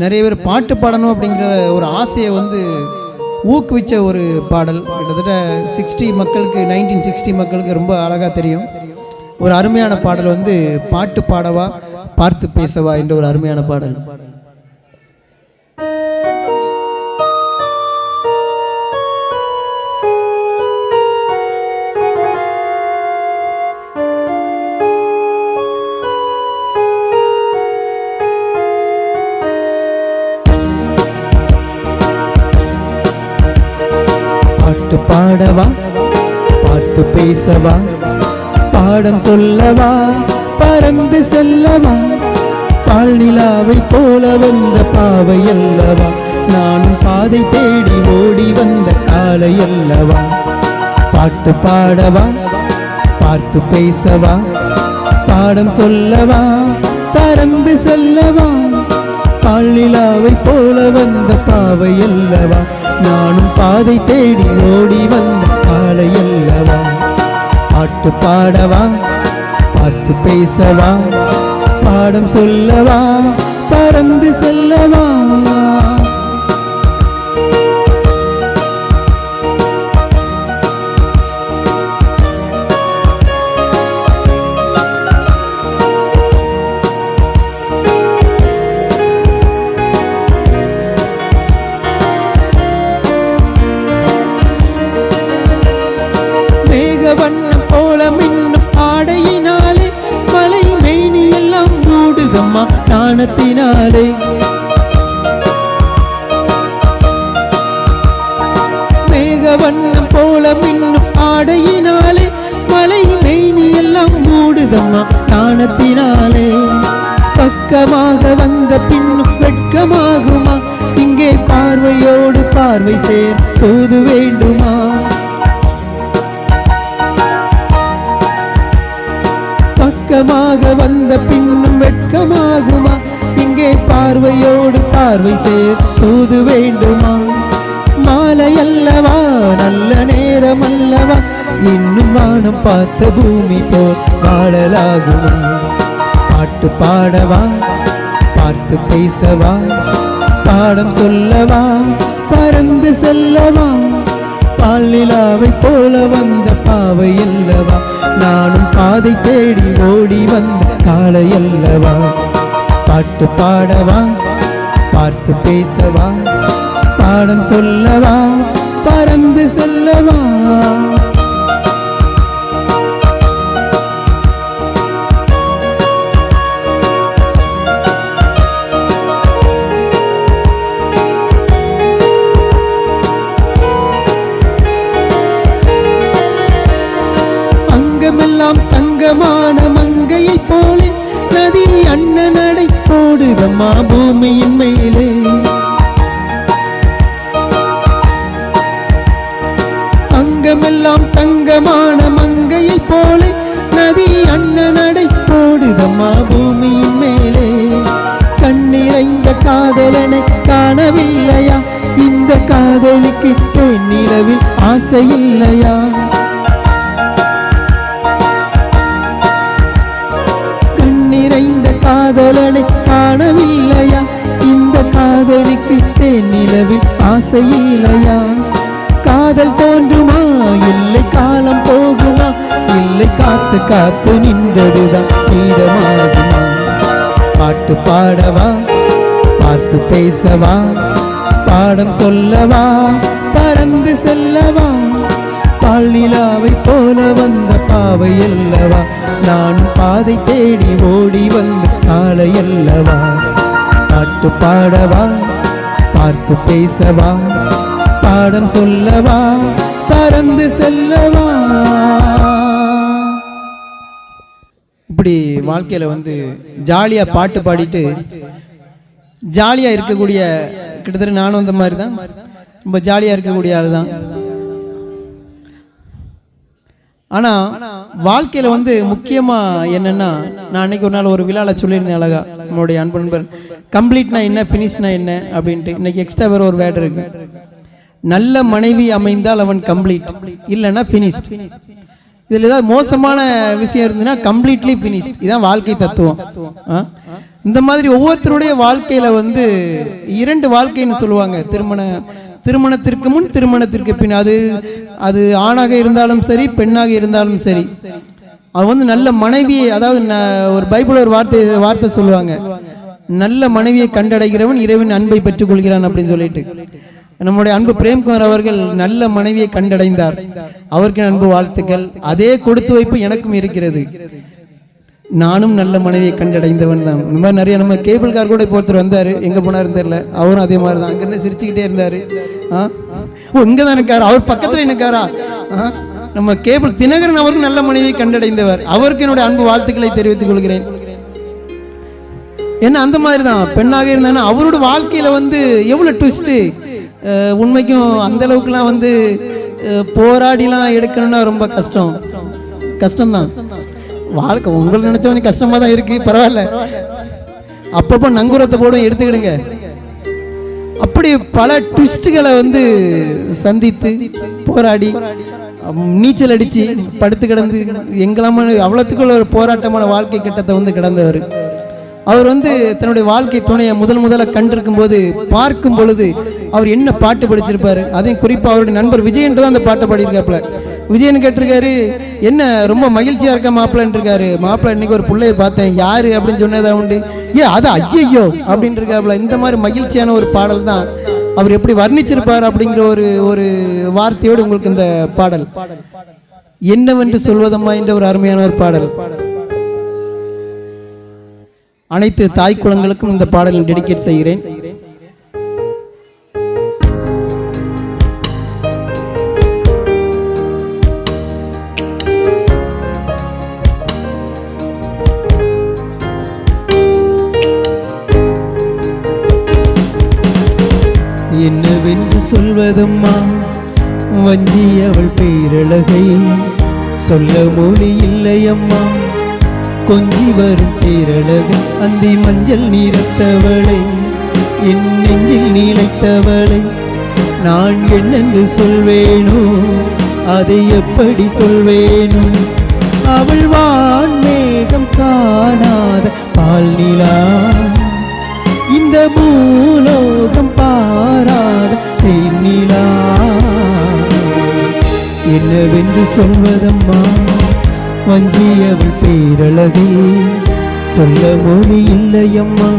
Speaker 1: நிறைய பேர் பாட்டு பாடணும் அப்படிங்கிற ஒரு ஆசையை வந்து ஊக்குவிச்ச ஒரு பாடல். கிட்டத்தட்ட 60 மக்களுக்கு 1960 மக்களுக்கு ரொம்ப அழகாக தெரியும். ஒரு அருமையான பாடல் வந்து பாட்டு பாடவா பார்த்து பேசவா என்ற ஒரு அருமையான பாடல். பாடவா, பார்த்து பேசவா, பாடம் சொல்லவா, பறந்து செல்லவா, பால் நிலாவை போல வந்த பாவை அல்லவா, நானும் பாதை தேடி ஓடி வந்த காலை அல்லவா. பாட்டு பாடவா, பார்த்து பேசவா, பாடம் சொல்லவா, பறந்து செல்லவா, பால் நிலாவை போல வந்த பாவை அல்லவா, நானும் பாதை தேடி ஓடி வந்த காலை அல்லவா. பாட்டு பாடவா, பார்த்து பேசவா, பாடம் சொல்லவா, பறந்து செல்லவா. வண்ணம் போல மின்னும் ஆடையினாலே மலை மேனி எல்லாம் மூடுதம்மா நாணத்தினாலே. மேக வண்ணம் போல மின்னும் ஆடையினாலே மலை மேனி எல்லாம் மூடுதம்மா நாணத்தினாலே. பக்கமாக வந்த பின்னும் வெட்கமாகுமா, இங்கே பார்வையோடு பார்வை சேர் தூது வேண்டுமா. பக்கமாக வந்த பின்னும் வெட்கமாகுமா, இங்கே பார்வையோடு பார்வை சேர் தூது வேண்டுமா. மாலை அல்லவா, நல்ல நேரம் அல்லவா, இன்னும் வானம் பார்த்த பூமி போல் வாழலாகுமா. பாட்டு பாடவா, பார்த்து பேசவா, பாடம் சொல்லவா, பறந்து செல்லவா, பால் நிலாவை போல வந்த பாவை அல்லவா, நானும் பாதை தேடி ஓடி வந்த காலை அல்லவா. பாட்டு பாடவா, பார்த்து பேசவா, பாடம் சொல்லவா, பறந்து செல்லவா. அங்கமெல்லாம் தங்கமான மங்கையை போலே நதி அண்ணன் நடை போடுதம்மா பூமியின் மேலே. அங்கமெல்லாம் தங்கமான மங்கையை போலே நதி அண்ணன் நடை போடுதம்மா பூமியின் மேலே. கண்ணிறைந்த காதலனை காணவில்லையா, இந்த காதலிக்கு நிலவில் ஆசை இல்லையா. நிறைந்த காதலனை காணவில்லையா, இந்த காதலிக்கு நிலவில் ஆசை இல்லையா. காதல் தோன்றுமா, இல்லை காலம் போகுமா, இல்லை காத்து காத்து நின்றதுதான் மீதமாகுமா. பாட்டு பாடவா, பார்த்து பேசவா, பாடம் சொல்லவா, பறந்து செல்லவா, பால் நிலாவை போல வந்த பாவை அல்லவா, நான் பாதை தேடி ஓடி வந்த காலை அல்லவா. பாட்டு பாடவா, பார்த்து பேசவா, பாடம் சொல்லவா, பறந்து செல்லவா. இப்படி வாழ்க்கையில வந்து ஜாலியா பாட்டு பாடிட்டு ஜாலியா இருக்கக்கூடிய, கிட்டத்தட்ட நானும் அந்த மாதிரி தான், ரொம்ப ஜாலியா இருக்கக்கூடிய ஆள் தான். ஆனா வாழ்க்கையில வந்து முக்கியமா என்னன்னா, நான் அன்னைக்கு ஒரு நாள் ஒரு விழால சொல்லியிருந்தேன் அழகா, நம்மளுடைய அன்பு நண்பர், கம்ப்ளீட்னா என்ன, ஃபினிஷ்னா என்ன அப்படின்ட்டு. இன்னைக்கு எக்ஸ்ட்ரா வேற ஒரு வேர்டு இருக்கு, நல்ல மனைவி அமைந்தால் அவன் கம்ப்ளீட், இல்லைன்னா ஃபினிஷ்ட். இதுல ஏதாவது மோசமான விஷயம் இருந்ததுன்னா கம்ப்ளீட்லி ஃபினிஷ்ட். இதான் வாழ்க்கை தத்துவம். இந்த மாதிரி ஒவ்வொருத்தருடைய வாழ்க்கையில வந்து இரண்டு வாழ்க்கைன்னு சொல்லுவாங்க. திருமணத்திற்கு முன், திருமணத்திற்கு பின். அது ஆணாக இருந்தாலும் சரி, பெண்ணாக இருந்தாலும் சரி. அது வந்து நல்ல மனைவியை, அதாவது ஒரு பைபிள் ஒரு வார்த்தை சொல்லுவாங்க, நல்ல மனைவியை கண்டடைகிறவன் இறைவன் அன்பை பெற்றுக் கொள்கிறான் அப்படின்னு சொல்லிட்டு. நம்முடைய அன்பு பிரேம்குமார் அவர்கள் நல்ல மனைவியை கண்டடைந்தார். அவருக்கு அன்பு வாழ்த்துக்கள். அதே கொடுத்து வைப்பு எனக்கும் இருக்கிறது. நானும் நல்ல மனைவியை கண்டடைந்தவன் தான். இந்த மாதிரி நிறைய, நம்ம கேபிள் கார் கூட இப்போ ஒருத்தர் வந்தார், எங்கே போனார் தெரியல, அவரும் அதே மாதிரி தான், அங்கேருந்து சிரிச்சுக்கிட்டே இருந்தார். ஓ இங்க தான் இருக்காரு, அவர் பக்கத்துல இருக்காரா. நம்ம கேபிள் தினகரன் அவருக்கு நல்ல மனைவியை கண்டடைந்தவர், அவருக்கு என்னுடைய அன்பு வாழ்த்துக்களை தெரிவித்துக் கொள்கிறேன். ஏன்னா அந்த மாதிரி தான் பெண்ணாக இருந்தாங்கன்னா அவரோட வாழ்க்கையில வந்து எவ்வளவு ட்விஸ்ட். உண்மைக்கும் அந்த அளவுக்குலாம் வந்து போராடிலாம் எடுக்கணும்னா ரொம்ப கஷ்டம்தான் வாழ்க்கை. உங்களை நினைச்சவனே கஷ்டமா தான் இருக்கு, பரவாயில்ல, அப்பப்போ நங்குரத்தை போடும் எடுத்துக்கிடுங்க. அப்படி பல ட்விஸ்டுகளை வந்து சந்தித்து போராடி நீச்சல் அடிச்சு படுத்து கிடந்து எங்களாம அவ்வளோத்துக்குள்ள ஒரு போராட்டமான வாழ்க்கை கட்டத்தை வந்து கிடந்தவர். அவர் வந்து தன்னுடைய வாழ்க்கை துணையை முதல்ல கண்டிருக்கும் போது பார்க்கும் பொழுது அவர் என்ன பாட்டு படிச்சிருப்பாரு, அதையும் குறிப்பா அவருடைய நண்பர் விஜயன் தான் அந்த பாட்டை பாடியிருக்காப்புல. விஜயன் கேட்டிருக்காரு, என்ன ரொம்ப மகிழ்ச்சியா இருக்க மாப்பிள்ளன்னு இருக்காரு. மாப்பிள்ளை இன்னைக்கு ஒரு பிள்ளையை பார்த்தேன், யாரு அப்படின்னு சொன்னதா உண்டு, அது ஐயோ அப்படின்னு இருக்காப்புல. இந்த மாதிரி மகிழ்ச்சியான ஒரு பாடல் தான் அவர் எப்படி வர்ணிச்சிருப்பார் அப்படிங்கிற ஒரு வார்த்தையோடு உங்களுக்கு இந்த பாடல் என்னவென்று சொல்வதம்மா என்ற ஒரு அருமையான ஒரு பாடல். அனைத்து தாய் குலங்களுக்கும் இந்த பாடலை டெடிகேட் செய்கிறேன். என்னவென்று சொல்வதம்மா வஞ்சி அவள் பேரழகை, சொல்ல மொழி இல்லையம்மா கொஞ்சி வரும் பேரழகை. அந்தி மஞ்சள் நீரத்தவளை, என் நெஞ்சில் நீளைத்தவளை, நான் என்னென்று சொல்வேனோ அதை எப்படி சொல்வேனோ. அவள் வான்மேகம் காணாத பால் நிலா, இந்த பூலோகம் பாராத தேனிலா. என்னவென்று சொல்வதம்மா வஞ்சி அவள் பேரழகை, சொல்ல மொழி இல்லையம்மா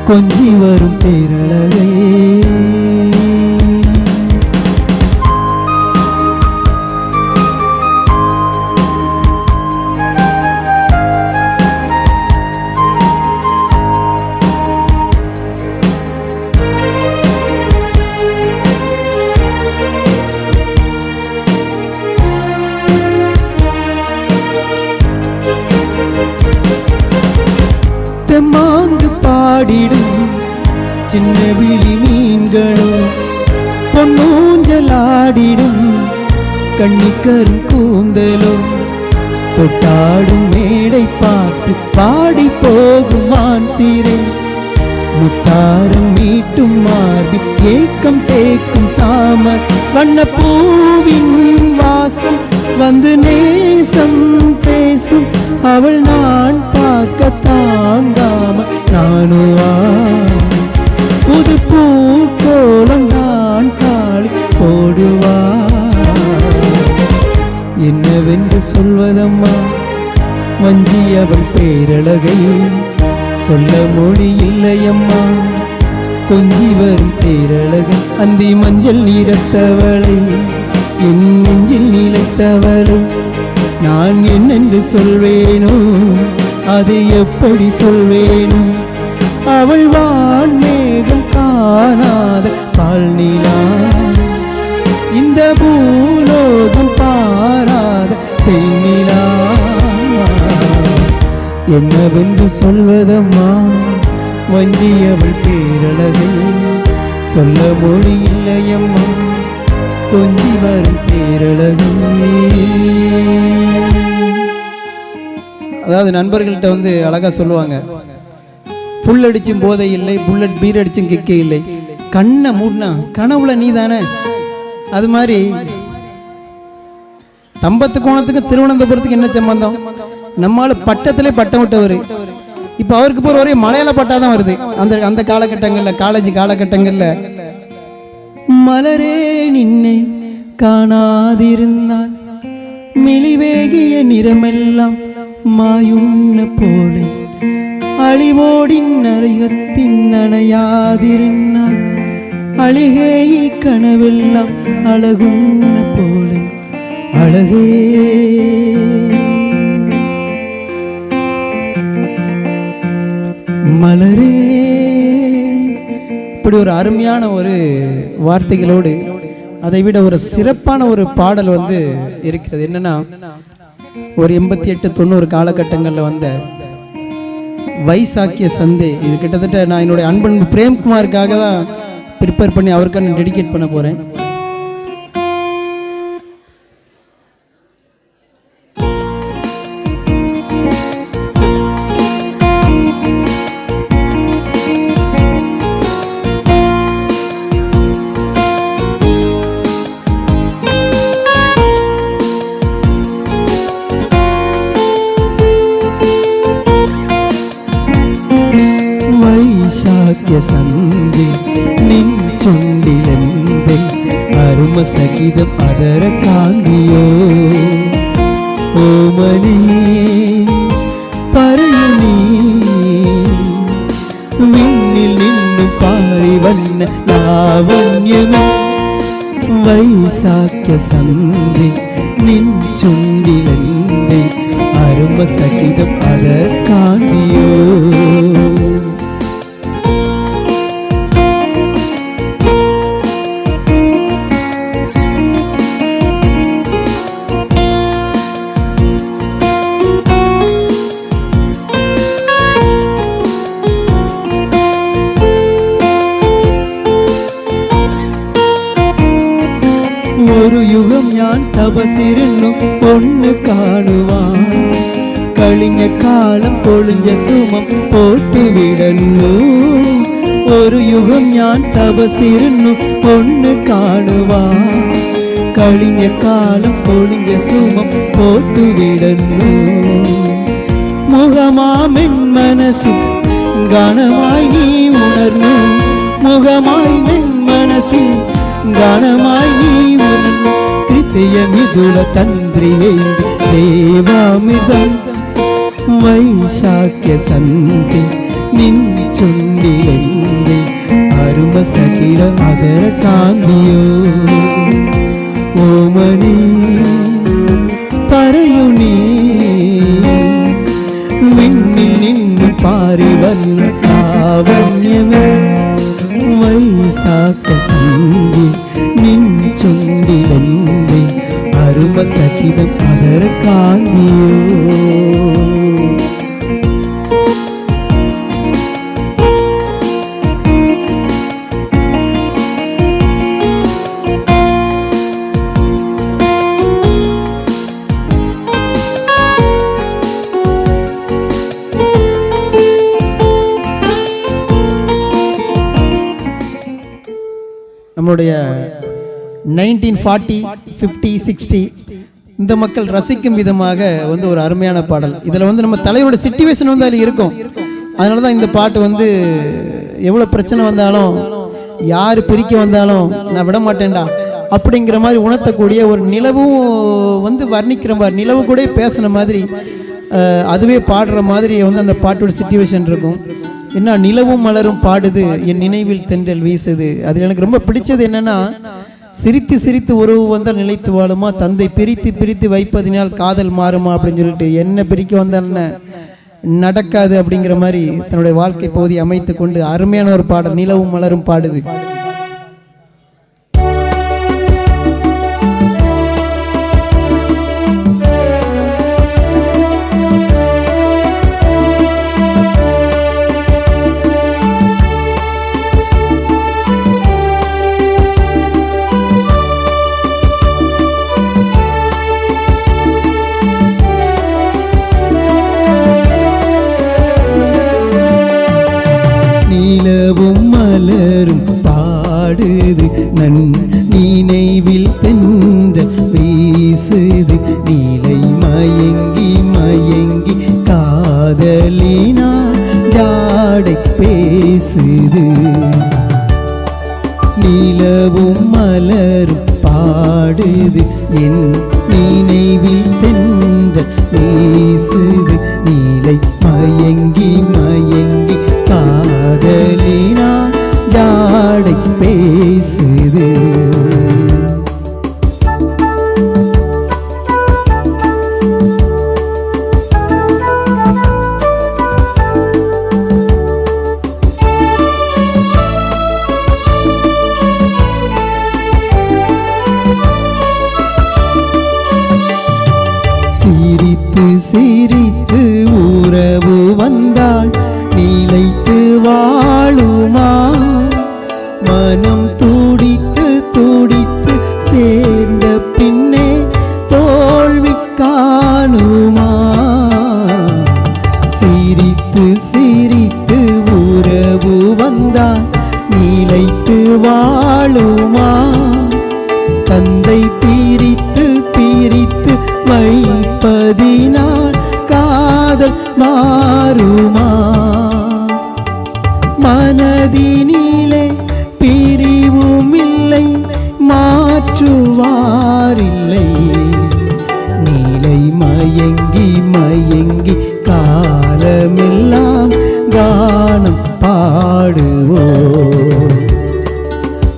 Speaker 1: கொஞ்சி வரும் பேரழகை. மாங்கு பாடிடும் சின்ன விழி மீன்களும், பொன்னூஞ்சலாடிடும் கண்ணிக்கரும் கூந்தலும், தொட்டாடும் மேடை பார்த்து பாடி போகும் மான்திரை, முத்தாரம் மீட்டும் மார்பி ஏக்கம் தேக்கும் தாமர், வண்ண பூவின் வாசம் வந்து நேசம் பேசும் அவள் நான் பார்க்க தாங்காம நானுவா. புது பூக்கோலம் நான் காளி போடுவா. என்னவென்று சொல்வதம்மா வஞ்சி அவள் பேரழகை, சொல்ல மொழி இல்லையம்மா கொஞ்சி வரும் பேரழகை. அந்தி மஞ்சள் நீரத்தவளை, என் நெஞ்சில் நீளைத்தவளை, நான் என்னென்று சொல்வேனோ அதை எப்படி சொல்வேனோ. அவள் வான்மேகம் காணாத பால் நிலா, இந்த பூலோகம் பாராத பெண்ணிலா. என்னவென்று சொல்வதம்மா வஞ்சி அவள் பேரழகை, சொல்ல மொழி இல்லையம்மா கொஞ்சி வரும் பேரழகை. அதாவது நண்பர்கள்ட்ட வந்து அழகா சொல்லுவாங்க, புல் அடிச்சும் போதை இல்லை, புல்லட் பீர் அடிச்சும் கிக்கே இல்லை, கண்ணை மூடினா கனவுல நீ தானே. அது மாதிரி தம்பத்து கோணத்துக்கு திருவனந்தபுரத்துக்கு என்ன சம்பந்தம்? நம்மால பட்டத்திலே பட்டம் விட்டவர், இப்ப அவருக்கு போற ஒரே மலையாள பட்டா தான் வருது. அந்த காலகட்டங்கள்ல, காலேஜ் காலகட்டங்கள்ல, மலரே நின்னை காணாதிருந்தால் மிளிவேகிய நிறமெல்லாம் மாயுண்ண போலே, அழிவோடின் அருகத்தின் அணையாதிருந்தால் அழகே கனவெல்லாம் அழகுண்ண போலே அழகே. மலரே, இப்படி ஒரு அருமையான ஒரு வார்த்தைகளோடு அதை விட ஒரு சிறப்பான ஒரு பாடல் வந்து இருக்கிறது. என்னன்னா, ஒரு 88-90 காலகட்டங்களில் வந்த வைசாக்கிய சந்தே, இது கிட்டத்தட்ட நான் என்னுடைய அன்பன் பிரேம்குமாருக்காக தான் ப்ரிப்பேர் பண்ணி அவருக்காக நான் டெடிகேட் பண்ண போறேன்.
Speaker 2: സന്ധി നിൻ ചുണ്ടിലെന്തേ അരുമ സഹിതം അതര കാന്തിയോ ഓമനീ പറയൂ നീ വിണ്ണിൽ നിന്നും പാറി വന്ന ലാവണ്യമേ വൈശാഖ്യ സന്ധി നിൻ ചുണ്ടിലെന്തേ അരുമ സഹിതം അതര കാന്തിയോ ഒരു യുഗം ഞാൻ തപസിരുന്നു ഒന്ന് കാണുവാൻ കഴിഞ്ഞ കാലം പൊളിഞ്ഞ സുമം പോട്ടുവിടുന്നു ഒരു യുഗം ഞാൻ തപസിരുന്നു ഒന്ന് കാണുവാൻ കഴിഞ്ഞ കാലം പൊളിഞ്ഞ സുമം പോട്ടുവിടുന്നു മുഖമാമെൻ മനസ്സിൽ ഗാനമായി നീ ഉണർന്നു മുഖമായി മെൻ മനസ്സിൽ ഗാനമായി നീ ഉണർന്നു കൃത്യമിതുല തന്ത്രിയേന്തി ദേവാമിതം വൈശാഖ്യ സന്ധി നിൻ ചുണ്ടിലെന്തി അരുമ സഖിര മകര കാന്തിയോ ഓമനീ പറയൂ നീ വിണ്ണിൽ നിന്നും പാറി വന്ന ലാവണ്യമേ വൈശാഖ സന്ധി നിൻ ചുണ്ടിലെന്തി അരുമ സഖിതം അതര കാന്തിയോ
Speaker 1: நம்முடைய 1940, 50, 60 இந்த மக்கள் ரசிக்கும் விதமாக வந்து ஒரு அருமையான பாடல். இதில் வந்து நம்ம தலைவரோட சிச்சுவேஷன் வந்து அதில் இருக்கும். அதனால தான் இந்த பாட்டு வந்து எவ்வளோ பிரச்சனை வந்தாலும் யார் பிரிக்க வந்தாலும் நான் விட மாட்டேன்டா அப்படிங்கிற மாதிரி உணர்த்தக்கூடிய ஒரு நிலவும் வந்து வர்ணிக்கிற மாதிரி, நிலவு கூட பேசுன மாதிரி அதுவே பாடுற மாதிரி வந்து அந்த பாட்டோட சிச்சுவேஷன் இருக்கும். என்ன நிலவும் மலரும் பாடுது என் நினைவில் தென்றல் வீசுது. அதில் எனக்கு ரொம்ப பிடிச்சது என்னன்னா, சிரித்து சிரித்து உறவு வந்தால் நிலைத்து வாழுமா, தந்தை பிரித்து பிரித்து வைப்பதினால் காதல் மாறுமா அப்படின்னு சொல்லிட்டு என்ன பிரிக்க வந்தால் நடக்காது அப்படிங்கிற மாதிரி தன்னுடைய வாழ்க்கை பகுதியை அமைத்து கொண்டு அருமையான ஒரு பாடல் நிலவும் மலரும் பாடுது.
Speaker 2: நிலவும் மலரும் பாடுது நன் நினைவில் தென்றல் வீசுது நீலை மயங்கி மயங்கி காதலினா ஜாடை பேசுது நிலவும் மலரும் பாடுது என் நினைவில் தென்றல் வீசுது நீலை மயங்கி மயங்கி காதலினா ஜாடை பேசுது சிரித்து உறவு வந்தால் நிலைத்து வாழுமா? மனம் துடித்து துடித்து சேர்ந்த பின்னே தோல்வி காணுமா? சிரித்து சிரித்து உறவு வந்தால் நிலைத்து வாழுமா? தந்தை பிரித்து பிரித்து வைப்பதினால் காதல் மாறுமா? மனதினிலே பிரிவுமில்லை, மாற்றுவாரில்லை. நீலை மயங்கி மயங்கி காலமெல்லாம் கானம் பாடுவோம்.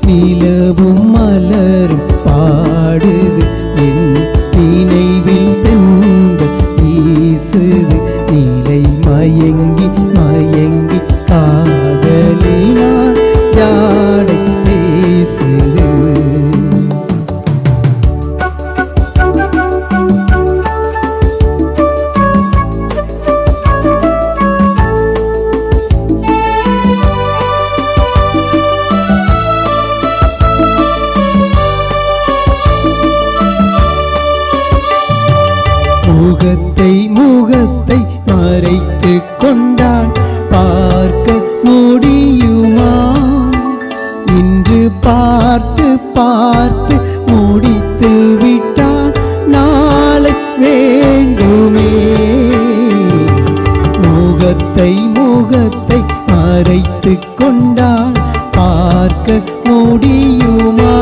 Speaker 2: நிலவும் மலரும் பாடுது, என் நினைவில் தென்றல் வீசுது. நீலை மயங்கி மயங்கி காதலினால் ஜாடை பேசுது. முகத்தை முகத்தை மறைத்து கொண்டால் பார்க்க முடியுமா? இன்று பார்த்து பார்த்து முடித்து விட்டால் நாளை வேண்டுமே. முகத்தை முகத்தை மறைத்து கொண்டால் பார்க்க முடியுமா?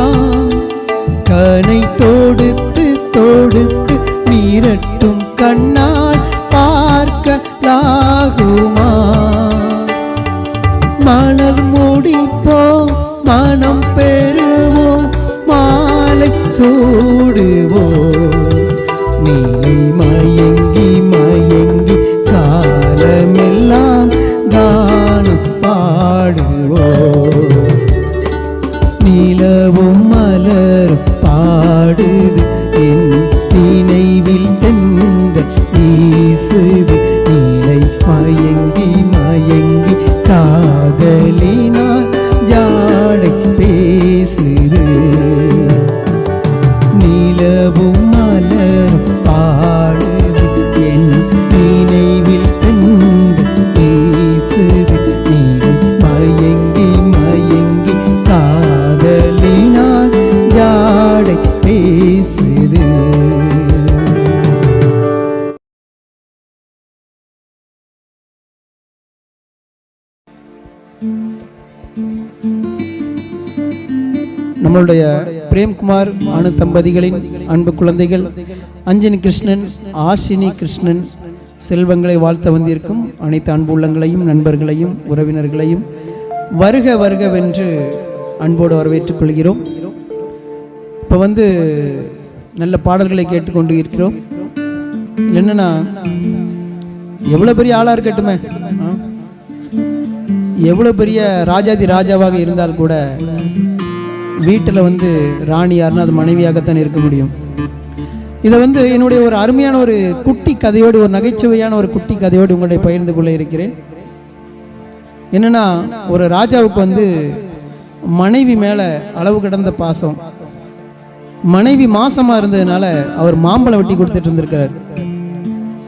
Speaker 2: கனை தொடுத்து தொடுத்து மிரட்டும் கண்ணால் பார்க்கலாகுமா? மலர் முடிப்போம், மனம் பெறுவோம், மாலை சூடுவோம். நீலை மயங்கி மயங்கி காலமெல்லாம் கானம் பாடுவோம். நிலவும் மலரும் பாடுது, என் நினைவில் தென்றல் வீசுது. நீலை மயங்கி மயங்கி காதலினால் ஜாடை பேசுது. நிலவும் மலரும் பாடுது, என் நினைவில் தென்றல் வீசுது. நீலை மயங்கி மயங்கி காதலினால் ஜாடை பேசுது.
Speaker 1: நம்மளுடைய பிரேம்குமார் அனு தம்பதிகளின் அன்பு குழந்தைகள் அஞ்சனி கிருஷ்ணன், ஆஷினி கிருஷ்ணன் செல்வங்களை வாழ்த்த வந்திருக்கும் அனைத்து அன்பு உள்ளங்களையும் நண்பர்களையும் உறவினர்களையும் வருக வருகவென்று அன்போடு வரவேற்றுக் கொள்கிறோம். இப்போ நல்ல பாடல்களை கேட்டுக்கொண்டு இருக்கிறோம். என்னன்னா, எவ்வளோ பெரிய ஆளாக இருக்கட்டுமே, எவ்வளோ பெரிய ராஜாதி ராஜாவாக இருந்தால் கூட வீட்டில் ராணி யாருன்னா அது மனைவியாகத்தான் இருக்க முடியும். இதை என்னுடைய ஒரு அருமையான ஒரு குட்டி கதையோடு, ஒரு நகைச்சுவையான ஒரு குட்டி கதையோடு உங்களுடைய பகிர்ந்து கொள்ள இருக்கிறேன். என்னன்னா, ஒரு ராஜாவுக்கு மனைவி மேலே அளவு கடந்த பாசம். மனைவி மாசமா இருந்ததுனால அவர் மாம்பழம் வெட்டி கொடுத்துட்டு இருந்திருக்கிறார்.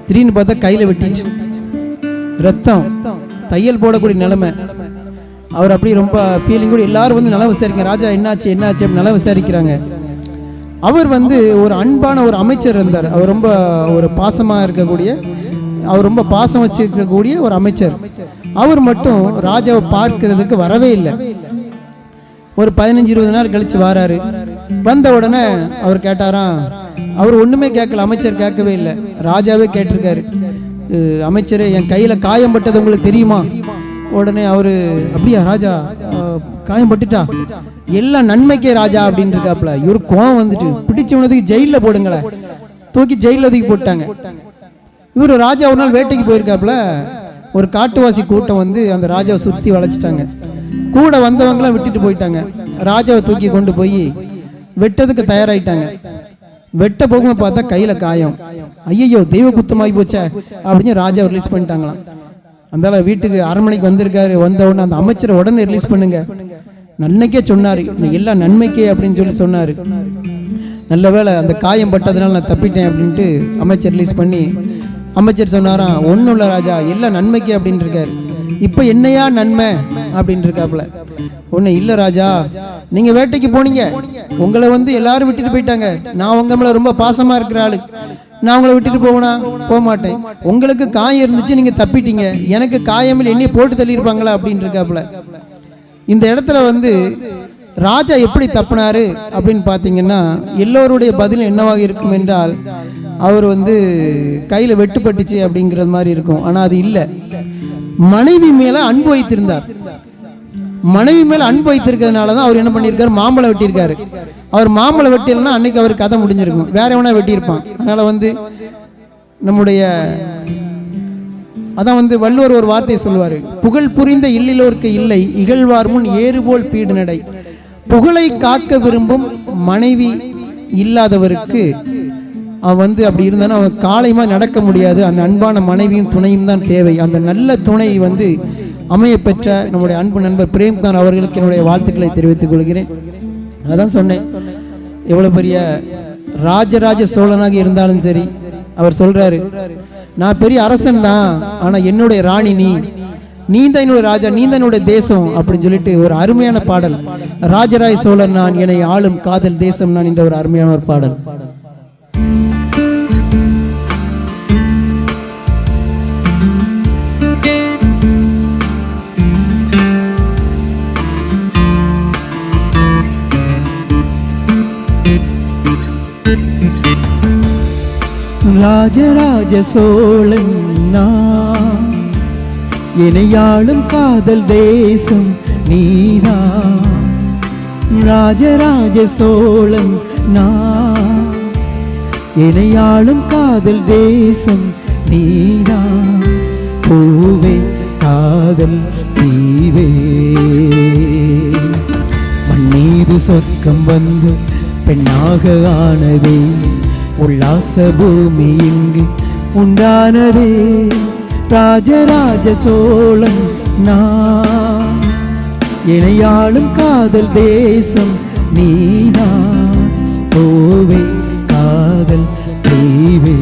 Speaker 1: திடீர்னு பார்த்தா கையில வெட்டிட்டு ரத்தம், தையல் போடக்கூடிய நிலைமை. அவர் அப்படி ரொம்ப ஃபீலிங் கூட எல்லாரும் நல விசாரிக்க, ராஜா என்னாச்சு என்னாச்சு அப்படி நல விசாரிக்கிறாங்க. அவர் ஒரு அன்பான ஒரு அமைச்சர் இருந்தார். அவர் ரொம்ப ஒரு பாசமா இருக்கக்கூடிய, அவர் ரொம்ப பாசம் வச்சிருக்கக்கூடிய ஒரு அமைச்சர். அவர் மட்டும் ராஜாவை பார்க்கிறதுக்கு வரவே இல்லை. ஒரு 15-20 நாள் கழிச்சு வராரு. வந்த உடனே அவர் கேட்டாராம். அவர் ஒண்ணுமே கேட்கல, அமைச்சர் கேட்கவே இல்லை, ராஜாவே கேட்டிருக்காரு. அமைச்சரே, என் கையில காயம் பட்டது உங்களுக்கு தெரியுமா? உடனே அவரு, அப்படியா ராஜா, காயம் பட்டுட்டா, எல்லாம் நன்மைக்கே ராஜா அப்படின்னு இருக்காப்ல. இவரு கோவம் பிடிச்சவனதுக்கு ஜெயில போடுங்களேன், தூக்கி ஜெயில ஒதுக்கி போட்டாங்க. இவரு ராஜா ஒரு நாள் வேட்டைக்கு போயிருக்காப்ல. ஒரு காட்டுவாசி கூட்டம் அந்த ராஜாவை சுத்தி வளைச்சிட்டாங்க. கூட வந்தவங்களாம் விட்டுட்டு போயிட்டாங்க. ராஜாவை தூக்கி கொண்டு போய் வெட்டதுக்கு தயாராயிட்டாங்க. வெட்ட போகும்போது பார்த்தா கையில காயம். ஐயோ தெய்வ குத்தமாகி போச்சா அப்படின்னு ராஜா ரிலீஸ் பண்ணிட்டாங்களாம். அந்த வீட்டுக்கு அரண்மனைக்கு வந்திருக்காரு. வந்த உடனே அந்த அமைச்சரை உடனே ரிலீஸ் பண்ணுங்க, நன்மைக்கே சொன்னாரு, எல்லாம் நன்மைக்கே அப்படின்னு சொல்லி சொன்னாரு. நல்ல வேளை அந்த காயம் பட்டதுனால நான் தப்பிட்டேன் அப்படின்ட்டு அமைச்சர் ரிலீஸ் பண்ணி அமைச்சர் சொன்னாராம், ஒன்றும் இல்லை ராஜா, எல்லாம் நன்மைக்கே அப்படின்னு இருக்காரு. இப்போ என்னையா நன்மை அப்படின்னு இருக்காப்புல. ஒன்றும் இல்லை ராஜா, நீங்கள் வேட்டைக்கு போனீங்க, உங்களை எல்லாரும் விட்டுட்டு போயிட்டாங்க. நான் உங்க மேலே ரொம்ப பாசமாக இருக்கிற ஆளு, நான் உங்களை விட்டுட்டு போவேனா? போக மாட்டேன். உங்களுக்கு காயம் இருந்துச்சு, நீங்கள் தப்பிட்டீங்க, எனக்கு காயமில் என்னைய போட்டு தள்ளியிருப்பாங்களா அப்படின்னு இருக்காப்புல. இந்த இடத்துல ராஜா எப்படி தப்பினாரு அப்படின்னு பார்த்தீங்கன்னா, எல்லோருடைய பதில் என்னவாக இருக்கும் என்றால், அவர் கையில் வெட்டுப்பட்டுச்சு அப்படிங்கிறது மாதிரி இருக்கும். ஆனால் அது இல்லை, மனைவி மேல அன்பு வைத்திருந்தார். மனைவி மேல அன்பு வைத்திருக்கிறதுனால தான் அவர் என்ன பண்ணியிருக்காரு, மாம்பழம் வெட்டியிருக்காரு. அவர் மாம்பழம் வெட்டியல்னா அன்னைக்கு அவர் கதை முடிஞ்சிருக்கும், வேற எவனா வெட்டியிருப்பான். அதனால நம்முடைய அதான் வள்ளுவர் ஒரு வார்த்தை சொல்லுவாரு, புகழ் புரிந்த இல்லிலோர்க்கு இல்லை, இகழ்வார் முன் ஏறுபோல் பீடு நடை. புகழை காக்க விரும்பும் மனைவி இல்லாதவருக்கு அவன் அப்படி இருந்தாலும் அவன் காலைமா நடக்க முடியாது. அந்த அன்பான மனைவியும் துணையும் தான் தேவை. அந்த நல்ல துணை அமைய பெற்ற நம்முடைய அன்பு நண்பர் பிரேம்காந்த் அவர்களுக்கு என்னுடைய வாழ்த்துக்களை தெரிவித்துக் கொள்கிறேன். அதான் சொன்னேன், எவ்வளவு பெரிய ராஜராஜ சோழனாக இருந்தாலும் சரி, அவர் சொல்றாரு, நான் பெரிய அரசன் தான், ஆனா என்னுடைய ராணி நீ தான் என்னுடைய ராஜா, நீ தான் என்னுடைய தேசம் அப்படின்னு சொல்லிட்டு ஒரு அருமையான பாடல், ராஜராஜ சோழன் நான், என்னை ஆளும் காதல் தேசம் நான் என்ற ஒரு அருமையான ஒரு பாடல்.
Speaker 2: ராஜராஜ சோழன் நான், என்னையாளும் காதல் தேசம் நீதான். ராஜராஜ சோழன் நான், என்னையாளும் காதல் தேசம் நீதான். பூவே காதல் தீவே, மண்ணீது சொர்க்கம் வந்து பெண்ணாக ஆனதே, உல்லாச பூமி இங்கு உண்டானதே. ராஜராஜ சோழன் நான், என்னையாளும் காதல் தேசம் நீதான். பூவே காதல் தீவே.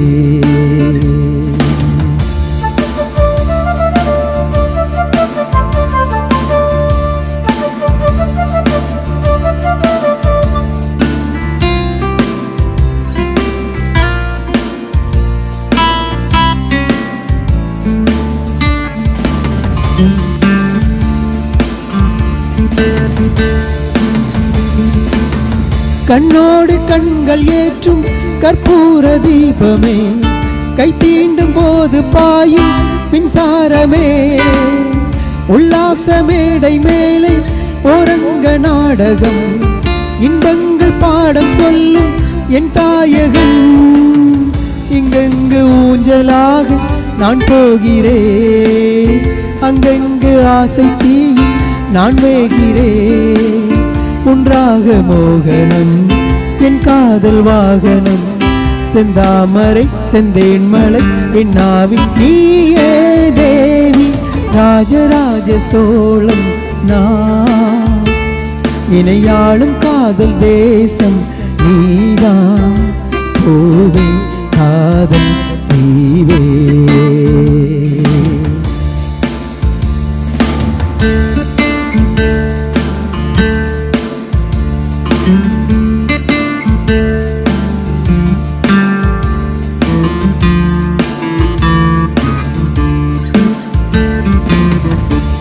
Speaker 2: கண்ணோடு கண்கள் ஏற்றும் கற்பூர தீபமே, கை தீண்டும் போது பாயும் மின்சாரமே, உல்லாச மேடை மேலே ஓரங்க நாடகம், இன்பங்கள் பாடம் சொல்லும் என் தாயகம். இங்கெங்கு ஊஞ்சலாக நான் போகிறேன், அங்கெங்கு ஆசை தீயும் நான் வேகிறேன். ஒன்றாக மோகனம் என் காதல் வாகனம், செந்தாமரை செந்தேன்மலை என்னாவில் நீயே தேவி. ராஜராஜ சோழன் நான், இணையாளும் காதல் தேசம் நீதான். பூவே காதல் தீவே.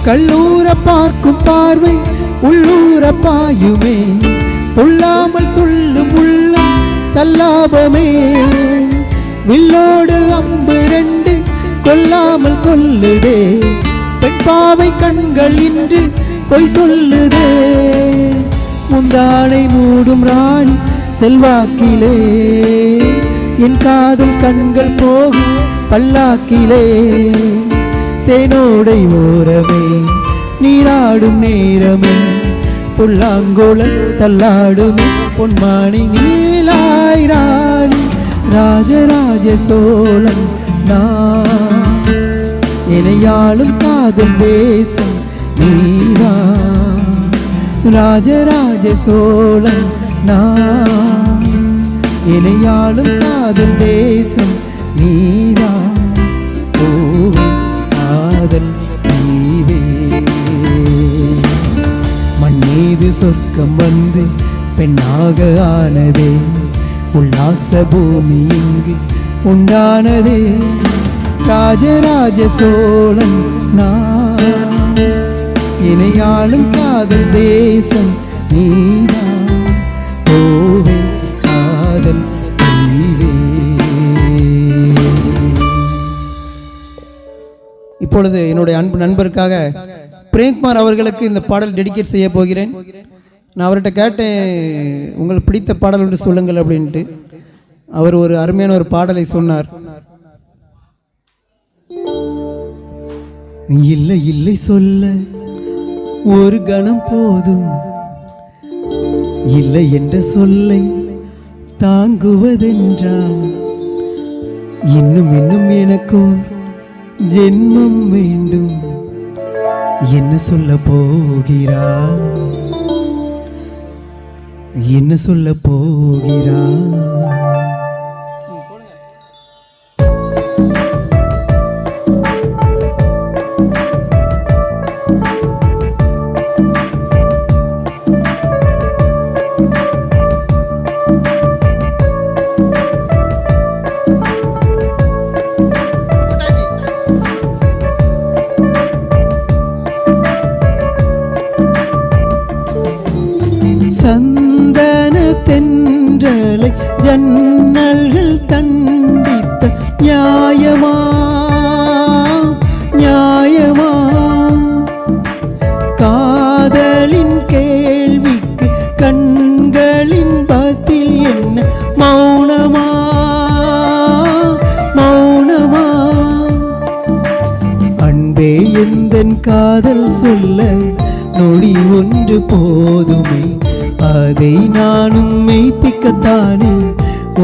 Speaker 2: கல்லூர பார்க்கும் பார்வை உள்ளூர பாயுமே, துள்ளாமல் துள்ளும் உள்ளம் சல்லாபமே. வில்லோடு அம்பு ரெண்டு கொல்லாமல் கொல்லுதே, பெண் பாவை கண்கள் இன்று பொய் சொல்லுதே. முந்தானை மூடும் ராணி செல்வாக்கிலே, என் காதல் கண்கள் போகும் பல்லாக்கிலே. தேனோடை ஓரமே நீராடும் நேரமே, புல்லாங்குழல் தள்ளாடுமே பொன்மானி நீலாய் ராணி. ராஜராஜ சோழன் நான், இணையாளும் காதல் தேசம் நீதான். ராஜராஜ சோழன் நான், இணையாளும் காதல் தேசம் நீதான். பூவே காதல் நீவே, மண்ணீது சொர்க்கம் வந்து பெண்ணாக ஆனதே, உல்லாச பூமி இங்கு உண்டானதே. ராஜராஜ சோழன் நான், இணையாளும் காதல் தேசம் நீதான். பூவே காதல் நீவே.
Speaker 1: இப்பொழுது என்னுடைய அன்பு நண்பருக்காக பிரேம்குமார் அவர்களுக்கு இந்த பாடல் டெடிகேட் செய்ய போகிறேன். நான் அவர்கிட்ட கேட்டேன், உங்களுக்கு பிடித்த பாடல் ஒன்று சொல்லுங்கள் அப்படின்ட்டு. அவர் ஒரு அருமையான ஒரு பாடலை சொன்னார்.
Speaker 2: இல்லை இல்லை சொல்ல ஒரு கணம் போதும், இல்லை என்ற சொல்லை தாங்குவதென்றால் இன்னும் இன்னும் எனக்கோ ஜென்மம் வேண்டும். என்ன சொல்ல போகிறார், என்ன சொல்ல போகிறார்? சந்தன தென்றலை ஜன்னல்கள் தண்டித்த நியாயமா நியாயமா, காதலின் கேள்விக்கு கண்களின் பதில் என்ன மௌனமா மௌனமா. அன்பே எந்தன் காதல் சொல்ல நொடி ஒன்று போதுமே, அதை நானும் மெய்ப்பிக்கத்தானே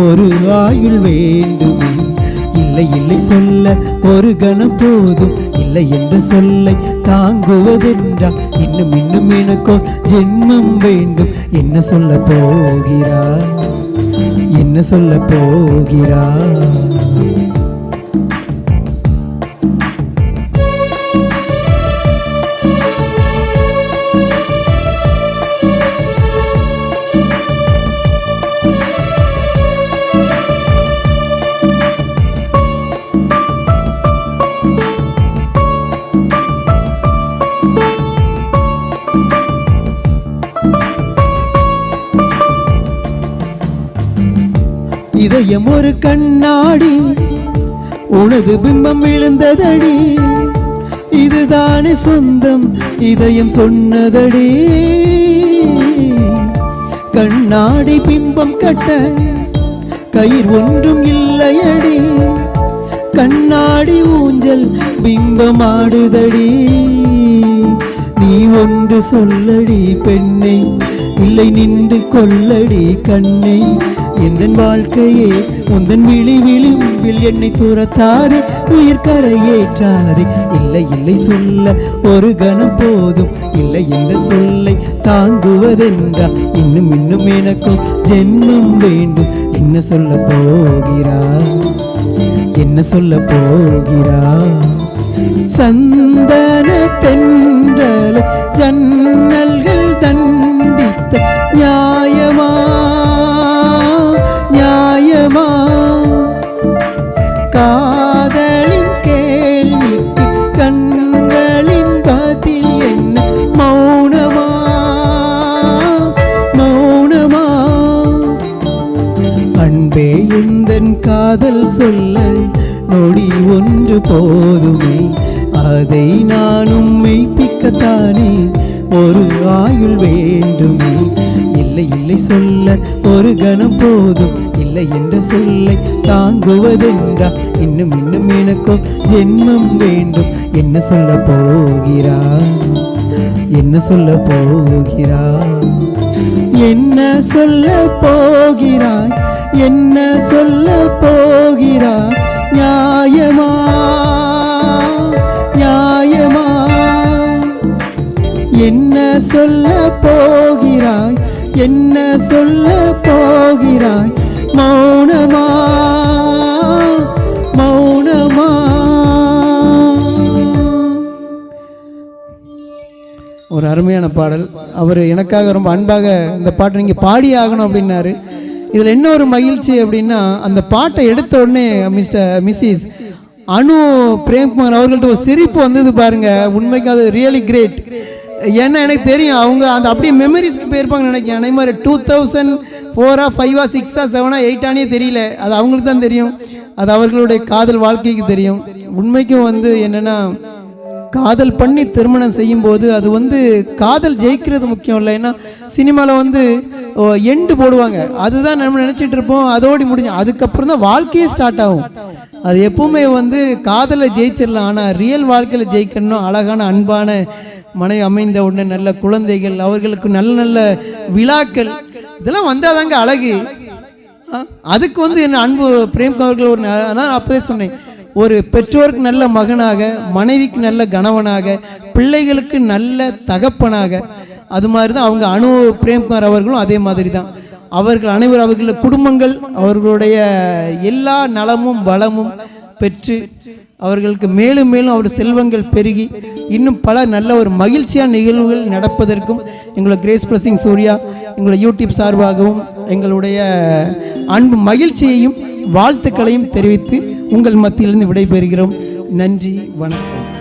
Speaker 2: ஒரு ஆயுள் வேண்டுமே. இல்லை இல்லை சொல்ல ஒரு கணம் போதும், இல்லை என்ற சொல்லை தாங்குவதென்றால் இன்னும் இன்னும் எனக்கோ ஜென்மம் வேண்டும். என்ன சொல்ல போகிறார், என்ன சொல்ல போகிறார்? இதயம் ஒரு கண்ணாடி, உனது பிம்பம் விழுந்ததடி, இதுதானே சொந்தம் இதயம் சொன்னதடி. கண்ணாடி பிம்பம் கட்ட கயிர் ஒன்றும் இல்லையடி, கண்ணாடி ஊஞ்சல் பிம்பமாடுதடி. நீ ஒன்று சொல்லடி பெண்ணை, இல்லை நின்று கொள்ளடி கண்ணை. எந்தன் வாழ்க்கையே உந்தன் விழி விளிம்பில் என்னை துரத்தாதே, உயிர் கரையேற்றாதே. இல்லை இல்லை சொல்ல ஒரு கணம் போதும், இல்லை என்ற சொல்லை தாங்குவதென்றால் இன்னும் இன்னும் எனக்கும் ஜென்மம் வேண்டும். என்ன சொல்ல போகிறார், என்ன சொல்ல போகிறார்? சந்தன தென்றல் ஜன்னல்கள் தண்டித்த நியாயமா நியாயமா, காதலின் கேள்விக்கு கண்களின் பதில் என்ன மௌனமா மௌனமா. அன்பே எந்தன் காதல் சொல்ல நொடி ஒன்று போதுமே, அதை நானும் மெய்ப்பிக்கத்தானே ஒரு ஆயுள் வேண்டுமே. இல்லை இல்லை சொல்ல ஒரு கணம் போதும், இல்லை என்ற சொல்லை தாங்குவதென்றால் இன்னும் இன்னும் எனக்கோ ஜென்மம் வேண்டும். என்ன சொல்ல போகிறார், என்ன சொல்ல போகிறார்? என்ன சொல்ல போகிறாய், என்ன சொல்ல போகிறாய் நியாயமா நியாயமா என்ன சொல்ல போகிறாய் என்ன சொல்ல போகிறாய் மௌனமா மௌனமா. ஒரு அருமையான பாடல். அவர் எனக்காக ரொம்ப அன்பாக இந்த பாட்டை நீங்கள் பாடி ஆகணும் அப்படின்னாரு. இதில் என்ன ஒரு மகிழ்ச்சி அப்படின்னா, அந்த பாட்டை எடுத்த உடனே மிஸ்ஸஸ் அனு பிரேம்குமார் அவர்கள்ட்ட ஒரு சிரிப்பு வந்தது பாருங்க. உண்மைக்கு அது ரியலி கிரேட். ஏன்னா எனக்கு தெரியும் அவங்க அந்த அப்படியே மெமரிஸ்க்கு போயிருப்பாங்கன்னு நினைக்கிறேன். அதே மாதிரி 2004 5 6 7 8 தெரியல, அது அவங்களுக்கு தான் தெரியும். அது அவர்களுடைய காதல் வாழ்க்கைக்கு தெரியும். உண்மைக்கும் வந்து என்னென்னா, காதல் பண்ணி திருமணம் செய்யும்போது அது வந்து காதல் ஜெயிக்கிறது முக்கியம் இல்லை. ஏன்னா சினிமாவில் வந்து எண்டு போடுவாங்க, அதுதான் நம்ம நினச்சிட்டு இருப்போம், அதோடு முடிஞ்சு அதுக்கப்புறம் தான் வாழ்க்கையே ஸ்டார்ட் ஆகும். அது எப்பவுமே வந்து காதலை ஜெயிச்சிடலாம், ஆனால் ரியல் வாழ்க்கையில் ஜெயிக்கணும். அழகான அன்பான மனைவி அமைந்த உடனே நல்ல குழந்தைகள், அவர்களுக்கு நல்ல நல்ல விழாக்கள், இதெல்லாம் வந்தால் தாங்க அழகு. அதுக்கு வந்து என்ன அன்பு பிரேம்குமார் அவர்கள் ஒரு அதான் அப்போதே சொன்னேன், ஒரு பெற்றோருக்கு நல்ல மகனாக, மனைவிக்கு நல்ல கணவனாக, பிள்ளைகளுக்கு நல்ல தகப்பனாக, அது மாதிரி தான் அவங்க அனு பிரேம்குமார் அவர்களும் அதே மாதிரி தான். அவர்கள் அனைவரும் அவர்களுடைய குடும்பங்கள் அவர்களுடைய எல்லா நலமும் வளமும் பெற்று அவர்களுக்கு மேலும் மேலும் அவர் செல்வங்கள் பெருகி இன்னும் பல நல்ல ஒரு மகிழ்ச்சியான நிகழ்வுகள் நடப்பதற்கும் எங்களுடைய கிரேஸ் பிளஸிங் சூர்யா எங்களுடைய யூடியூப் சார்பாகவும் எங்களுடைய அன்பு மகிழ்ச்சியையும் வாழ்த்துக்களையும் தெரிவித்து உங்கள் மத்தியிலிருந்து விடைபெறுகிறோம். நன்றி, வணக்கம்.